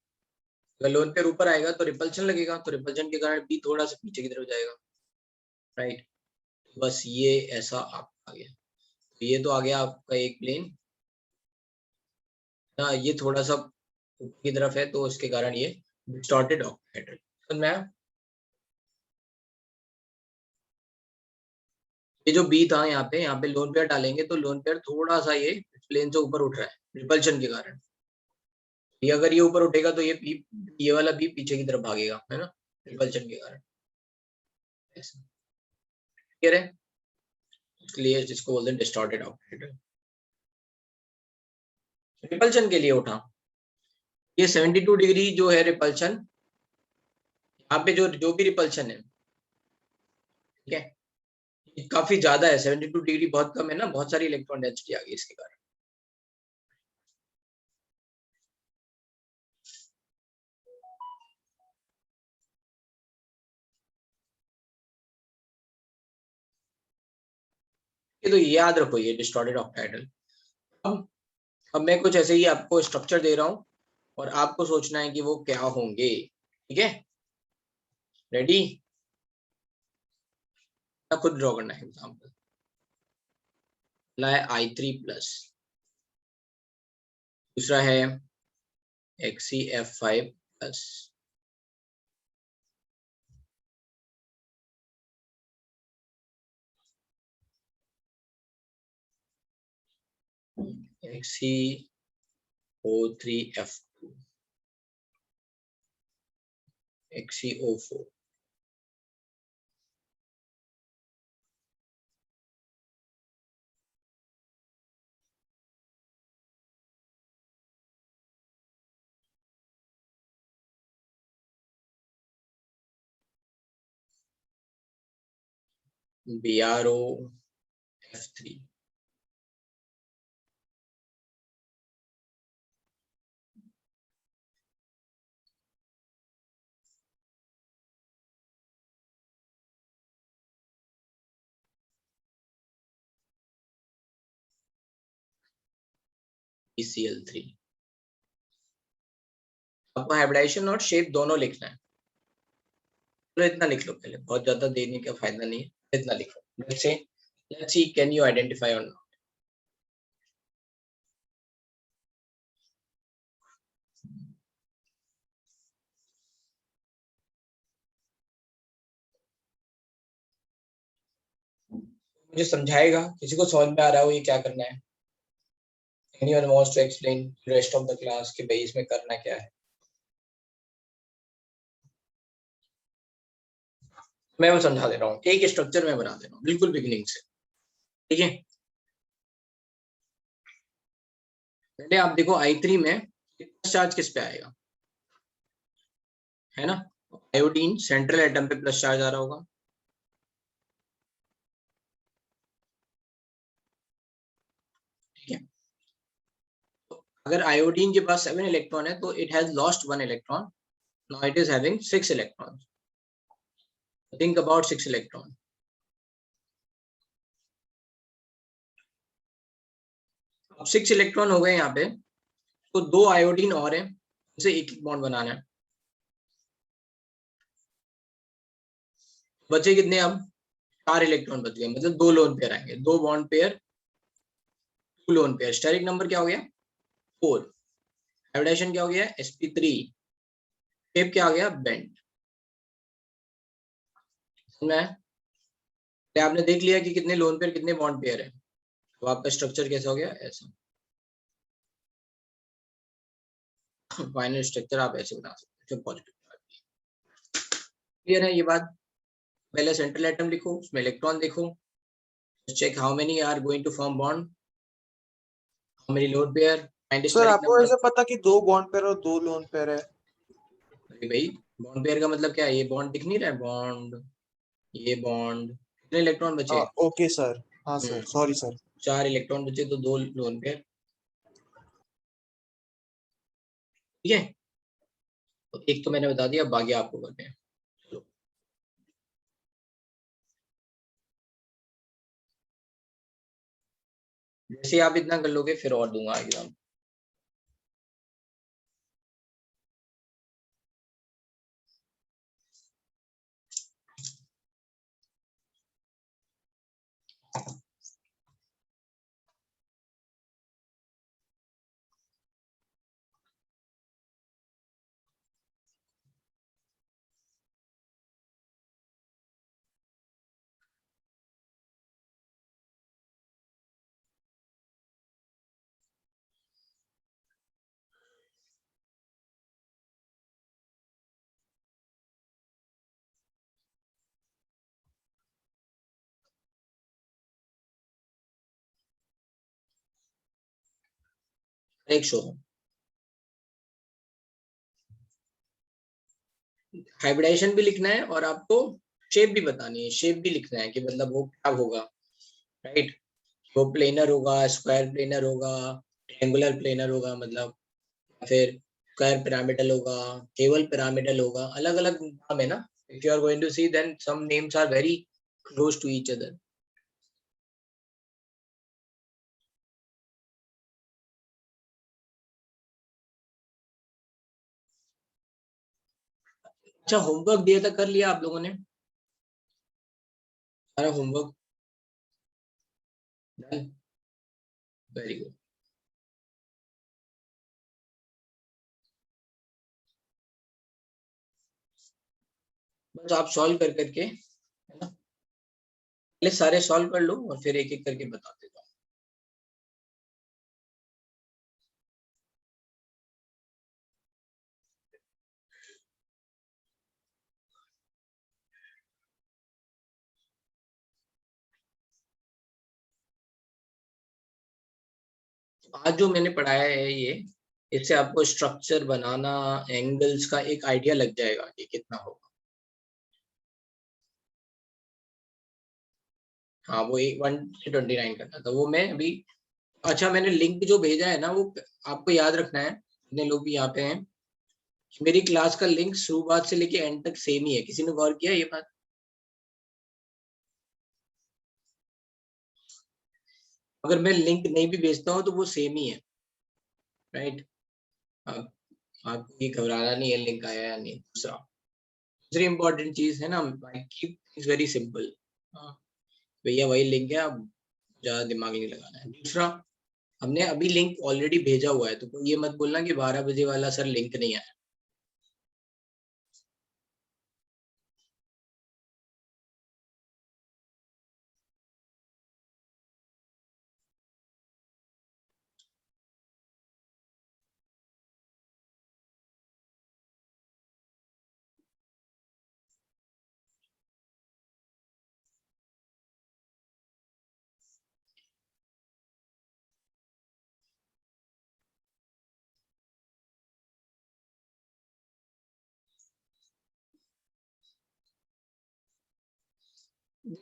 अगर लोन पेयर ऊपर आएगा तो रिपल्शन लगेगा, तो रिपल्शन के कारण बी थोड़ा सा पीछे की तरफ जाएगा, राइट। बस ये ऐसा आपका आ गया, तो ये तो आ गया आपका एक प्लेन ना, ये थोड़ा सा ऊपर की तरफ है, तो इसके कारण ये डिस्टॉर्टेड ऑक्टाहेड्रल। समझ में आया? ये जो बी था यहाँ पे लोन पेयर डालेंगे, तो लोन पेयर थोड़ा सा ये प्लेन से ऊपर उठ रहा है रिपल्शन के कारण। ये अगर ये ऊपर उठेगा तो ये वाला बी पीछे की तरफ भागेगा, है ना, रिपल्शन के कारण। क्लियर है? उसके लिए जिसको बोलते हैं डिस्टॉर्टेड ऑक्टाहेड्रल। रिपल्शन के लिए उठा, ये 72 डिग्री जो है रिपल्शन, यहाँ पे जो जो भी रिपल्शन है, ठीक है, ये काफी ज्यादा है। 72 डिग्री बहुत कम है ना, बहुत सारी इलेक्ट्रॉन डेंसिटी आ गई इसके कारण। ये तो याद रखो, ये डिस्टॉर्टेड ऑक्टाहेड्रल। अब मैं कुछ ऐसे ही आपको स्ट्रक्चर दे रहा हूँ और आपको सोचना है कि वो क्या होंगे। ठीक है, रेडी? खुद ड्रॉ करना है एग्जाम्पल। I3+, दूसरा है XeF5+, XeO3F2, XeO4, BrOF3, BCl3। आपको हाइब्रिडाइजेशन और शेप दोनों लिखना है, तो इतना लिख लो पहले, बहुत ज्यादा देने का फायदा नहीं है, इतना लिख लो। Let's see, can you identify or not? मुझे समझाएगा, किसी को समझ में आ रहा हो ये क्या करना है? Anyone wants to explain the rest of the class कि भाई इसमें करना क्या है? मैं वो समझा दे रहा हूँ, एक स्ट्रक्चर में बना दे रहा हूँ बिल्कुल बिगिनिंग से। ठीक है, पहले आप देखो I3 में चार्ज किस पे आएगा, है ना? आयोडीन सेंट्रल एटम पे प्लस चार्ज आ रहा होगा। ठीक है, अगर आयोडीन के पास 7 इलेक्ट्रॉन है तो it has lost 1 electron, now it is having 6 electron. Think about 6 electron. अब 6 इलेक्ट्रॉन हो गए यहाँ पे, तो 2 आयोडीन और है, उसे एक एक बॉन्ड बनाना है। बचे कितने अब? 4 इलेक्ट्रॉन बच गए, मतलब 2 लोन पेयर आएंगे, 2 bond pair, 2 lone pair. Steric number क्या हो गया? 4। हाइब्रिडाइजेशन क्या हो गया? sp3। शेप क्या आ गया? बेंड। समझ? आपने देख लिया कि कितने लोन पेयर कितने बॉन्ड पेयर है, तो आपका स्ट्रक्चर कैसा हो गया? ऐसा। फाइनल स्ट्रक्चर आप ऐसे बना सकते हो, पॉजिटिव। क्लियर है ये बात? पहले सेंट्रल एटम लिखो, उसमें इलेक्ट्रॉन देखो, check how many are going to form bond, how many lone pair, find sir steric आपको नंबर। ऐसे पता कि 2 बॉन्ड पेयर और 2 लोन पेयर है? अरे भाई, बॉन्ड पेयर का मतलब क्या है? ये बॉन्ड दिख नहीं रहा है, बॉन्ड, ये बॉन्ड, कितने इलेक्ट्रॉन बचे? ओके सर, हाँ सर, सॉरी सर। 4 इलेक्ट्रॉन बचे तो 2 लोन पेयर। ठीक है, तो एक तो मैंने बता दिया, बाकी आपको करते हैं। चलो, जैसे आप इतना कर लोगे फिर और दूंगा एग्जाम। एक शो है। हाइब्रिडाइजेशन भी लिखना है और आपको शेप भी बतानी है, शेप भी लिखना है कि मतलब वो क्या होगा, राइट। वो प्लेनर होगा, स्क्वायर प्लेनर होगा, ट्रायंगुलर प्लेनर होगा, मतलब फिर स्क्वायर पिरामिडल होगा, केवल पिरामिडल होगा, अलग अलग नाम है ना। If you are going to see then some names are very close to each other. अच्छा, होमवर्क दिया था, कर लिया आप लोगों ने सारा होमवर्क? Done, very good. बस आप सॉल्व कर करके, है ना, पहले सारे सॉल्व कर लो और फिर एक एक करके बता देता हूँ। आज जो मैंने पढ़ाया है ये, इससे आपको स्ट्रक्चर बनाना, एंगल्स का एक आइडिया लग जाएगा कि कितना होगा। हाँ, वो 1 से 29 करना था वो मैं अभी। अच्छा, मैंने लिंक जो भेजा है ना, वो आपको याद रखना है, जितने लोग भी यहाँ पे हैं, मेरी क्लास का लिंक शुरुआत से लेके एंड तक सेम ही है। किसी ने गौर किया ये बात? अगर मैं लिंक नहीं भी भेजता हूँ तो वो सेम ही है, राइट। आप आपको ये घबराना नहीं है लिंक आया या नहीं। दूसरी इंपॉर्टेंट चीज है ना, कीप इज वेरी सिंपल। भैया वही लिंक है, आप ज्यादा दिमाग नहीं लगाना है। दूसरा, हमने अभी लिंक ऑलरेडी भेजा हुआ है, तो कोई ये मत बोलना कि 12 बजे वाला सर लिंक नहीं आया।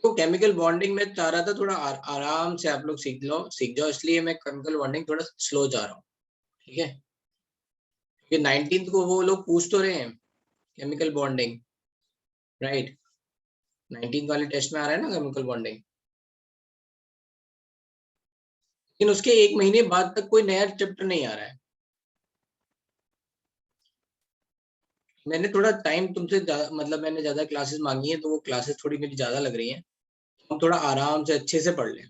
तो केमिकल बॉन्डिंग में चाह रहा था थोड़ा आराम से आप लोग सीख जाओ, इसलिए मैं केमिकल बॉन्डिंग थोड़ा स्लो जा रहा हूँ, ठीक है। क्योंकि 19th को वो लोग पूछ तो रहे हैं केमिकल बॉन्डिंग, राइट। 19th वाले टेस्ट में आ रहा है ना केमिकल बॉन्डिंग, लेकिन उसके 1 महीने बाद तक कोई नया चैप्टर नहीं आ रहा है। मैंने थोड़ा टाइम तुमसे मतलब मैंने ज्यादा क्लासेस मांगी है, तो वो क्लासेस थोड़ी मेरी ज्यादा लग रही हैं। हम थोड़ा आराम से अच्छे से पढ़ लें।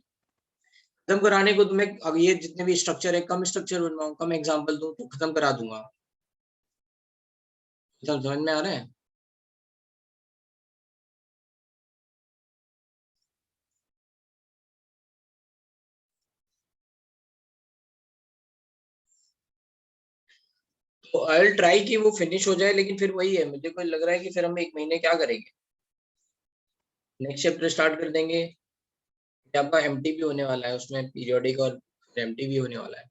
खत्म कराने को तुम्हें अब ये जितने भी स्ट्रक्चर है, कम स्ट्रक्चर बनवाऊं, कम एग्जांपल दूं तो खत्म करा दूंगा। समझ में आ रहा है? तो आई विल ट्राई कि वो फिनिश हो जाए, लेकिन फिर वही है, मुझे कोई लग रहा है कि फिर हम 1 महीने क्या करेंगे, नेक्स्ट चैप्टर स्टार्ट कर देंगे। ये आपका एमटी भी होने वाला है, उसमें पीरियोडिक और एमटी भी होने वाला है।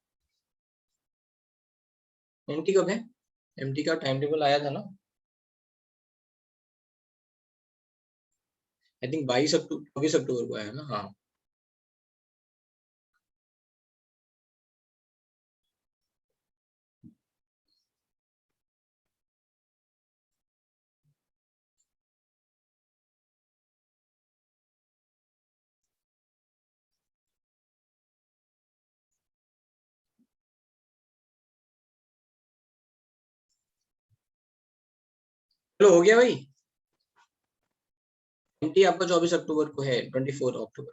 एमटी कब है? एमटी का टाइम टेबल आया था ना, आई थिंक 22 अक्टूबर 24 अक्टूबर को आया ना, हाँ। चलो हो गया भाई। एमटी आपका 24 अक्टूबर को है, 24 अक्टूबर।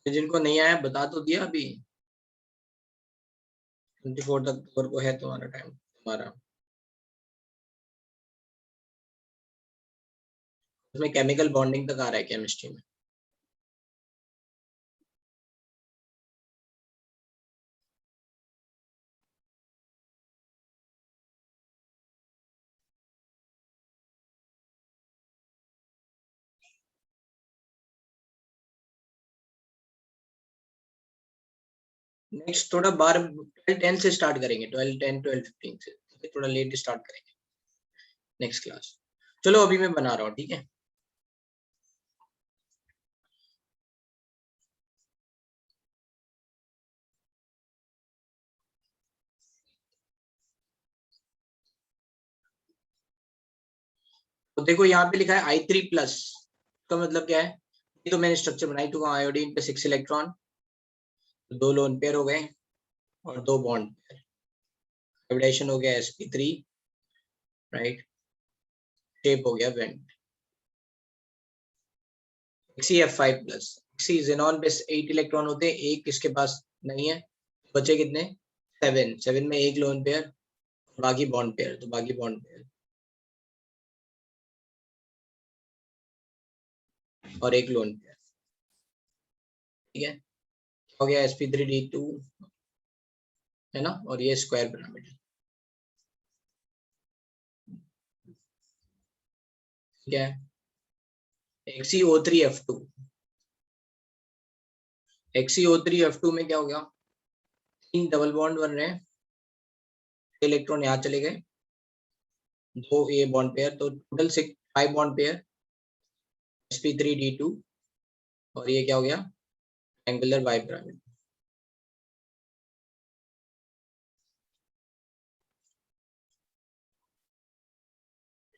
तो जिनको नहीं आया बता तो दिया अभी, 24 अक्टूबर को है तुम्हारा टाइम, तुम्हारा। उसमें केमिकल बॉन्डिंग तक आ रहा है केमिस्ट्री में। नेक्स्ट थोड़ा 12 10 से स्टार्ट करेंगे, 12 10 12 15 से, थोड़ा लेट स्टार्ट करेंगे नेक्स्ट क्लास। चलो अभी मैं बना रहा हूँ, ठीक है। तो देखो यहाँ पे लिखा है I3 प्लस, का मतलब क्या है, ये तो मैंने स्ट्रक्चर बनाई चुका, आयोडीन पे 6 इलेक्ट्रॉन, 2 लोन पेयर हो गए और 2 बॉन्ड पेयर, हाइब्रिडाइजेशन हो गया sp3, राइट, शेप हो गया वेंट। XeF5 प्लस, xenon पे 8 इलेक्ट्रॉन होते हैं, एक किसके पास नहीं है, बचे कितने 7, 7 में एक लोन पेयर, बाकी बॉन्ड पेयर, तो बाकी बॉन्ड पेयर और एक लोन पेयर, ठीक है। हो गया sp3d2 है ना, और ये स्क्वायर पिरामिड, ठीक है। XeO3F2, XeO3F2 में क्या हो गया, 3 डबल बॉन्ड बन रहे हैं, इलेक्ट्रॉन यहाँ चले गए, 2 ए बॉन्ड पेयर, तो टोटल 5 बॉन्ड पेयर, sp3d2, और ये क्या हो गया, एंगुलर बाई पिरामिड।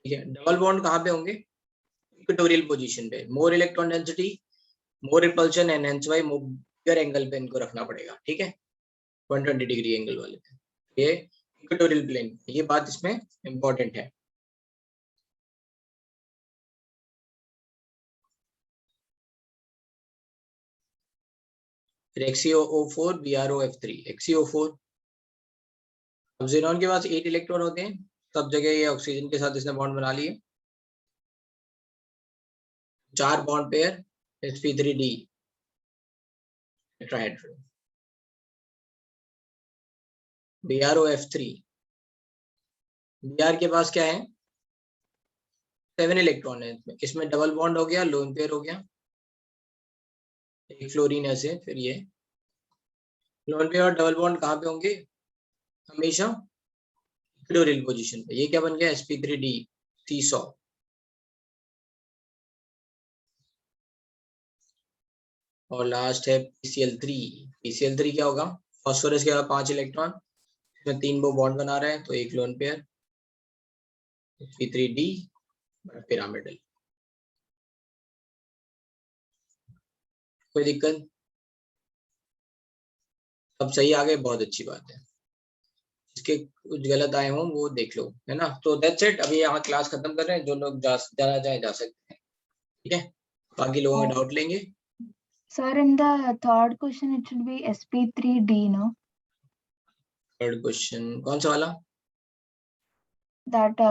ठीक है, डबल बॉन्ड कहाँ पे होंगे, इक्वेटोरियल पोजीशन पे, more electron density, more repulsion and hence by bigger angle पे इनको रखना पड़ेगा, ठीक है, 120 डिग्री एंगल वाले पे, ये इक्वेटोरियल प्लेन, ये बात इसमें इंपॉर्टेंट है। फिर XeO4 BrOF3, XeO4, अब ज़ेनॉन के पास 8 इलेक्ट्रॉन होते हैं, सब जगह ये ऑक्सीजन के साथ इसने बॉन्ड बना लिए, 4 bond pair, sp3d tetrahedral, BrOF3, Br के पास क्या है, 7 इलेक्ट्रॉन है, इसमें डबल बॉन्ड हो गया, लोन पेयर हो गया, एक फ्लोरीन ऐसे, फिर ये लोन पेयर और डबल बॉन्ड कहाँ पे होंगे, हमेशा इक्वेटोरियल पोजीशन पे, ये क्या बन गया, sp3d सीसॉ, और लास्ट है PCl3, PCl3 क्या होगा, फास्फोरस के बाद 5 इलेक्ट्रॉन, इसमें 3 वो बॉन्ड बना रहा है, तो एक लोन पेयर, sp3d पिरामिडल, कोई दिक्कत, सब सही आ गए, बहुत अच्छी बात है, इसके कुछ गलत आए हों वो देख लो, है ना। तो दैट्स इट, अभी यहाँ क्लास खत्म कर रहे हैं, जो लोग जाना चाहे जा सकते हैं, ठीक है, बाकी लोगों का डाउट लेंगे। Sir, in the third question, it should be sp3d, no? Third question कौन सा वाला, That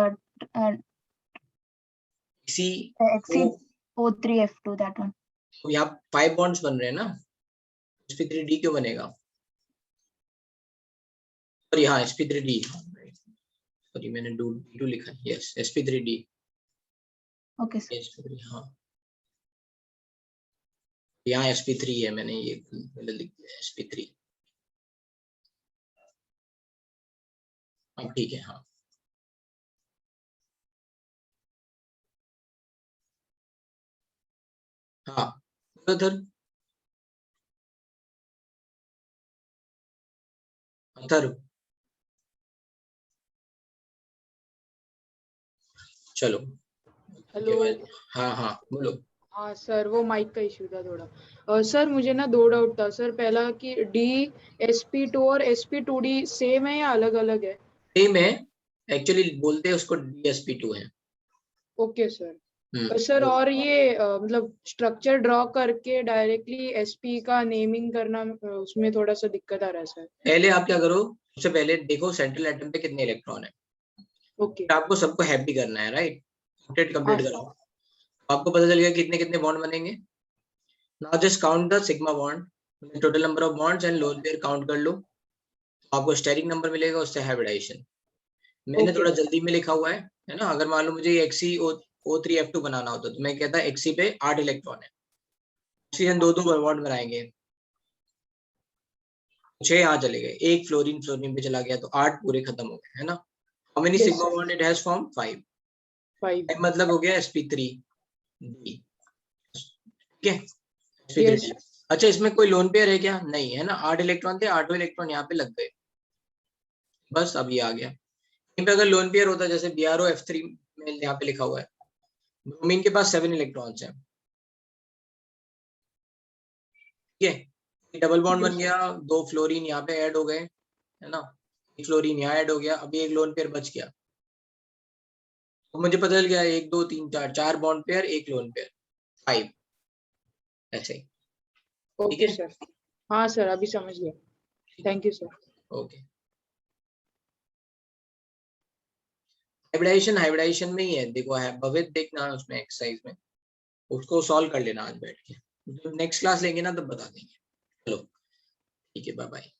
इसी XeO3F2, that one. तो यहाँ 5 बॉन्ड्स बन रहे हैं ना, sp3d क्यों बनेगा, और यहाँ sp3d, सॉरी मैंने D2 लिखा है, yes sp3d, Okay, sir. sp3, हाँ यहाँ sp3 है, मैंने ये गलत लिख दिया sp3, अब ठीक है, हाँ हाँ अथर, अथर, चलो हेलो। हाँ हाँ बोलो। हाँ सर, वो माइक का इश्यू था थोड़ा। सर मुझे ना 2 डाउट था सर। पहला कि DSP2 और sp2d सेम है या अलग अलग है? सेम है, एक्चुअली बोलते हैं उसको DSP2 है। Okay sir. सर और ये मतलब स्ट्रक्चर ड्रॉ करके डायरेक्टली SP का नेमिंग करना, उसमें थोड़ा सा दिक्कत आ रहा है सर। पहले आप क्या करो, सबसे पहले देखो सेंट्रल एटम पे कितने इलेक्ट्रॉन है, ओके। आपको सबको हैप्पी करना है, राइट, कंप्लीट हाँ कराओ, आपको पता चल गया कितने कितने बॉन्ड बनेंगे। Now just count the sigma bond, total number of bonds and lone pair count कर लो, आपको स्टेरिक नंबर मिलेगा, उससे हाइब्रिडाइजेशन। मैंने थोड़ा जल्दी में लिखा हुआ है ना, अगर मान लो मुझे XeO3F2 बनाना होता तो मैं कहता Xe पे 8 इलेक्ट्रॉन है, ऑक्सीजन 2 बॉन्ड बनाएंगे, 6 यहाँ चले गए, एक फ्लोरीन फ्लोरीन पे चला गया तो 8 पूरे खत्म हो गए, है ना। How many Yes, sigma sir. Bond it has form? 5। 5. मतलब हो गया sp3 D, ठीक है। Yes. sp3D। अच्छा, इसमें कोई लोन पेयर है क्या? नहीं है ना, 8 इलेक्ट्रॉन थे, 8 इलेक्ट्रॉन यहाँ पे लग गए, बस अब ये आ गया। कहीं पे अगर लोन पेयर होता जैसे BrOF3 में यहाँ पे लिखा हुआ है, ब्रोमीन के पास 7 इलेक्ट्रॉन्स हैं, ठीक है। डबल बॉन्ड बन गया, 2 फ्लोरीन यहाँ पे ऐड हो गए, है ना, एक फ्लोरीन यहाँ ऐड हो गया, अभी एक लोन पेयर बच गया। तो मुझे पता चल गया 1 2 3 4, 4 बॉन्ड पेयर, एक लोन पेयर, 5, ऐसे ही। ओके है? सर। हाँ सर, अभी समझ गया। Thank you sir. Okay. Hybridisation में ही है, देखो है भवित, देखना उसमें एक्सरसाइज में, उसको सॉल्व कर लेना आज बैठ के, नेक्स्ट क्लास लेंगे ना तब बता देंगे। चलो ठीक है, बाय बाय।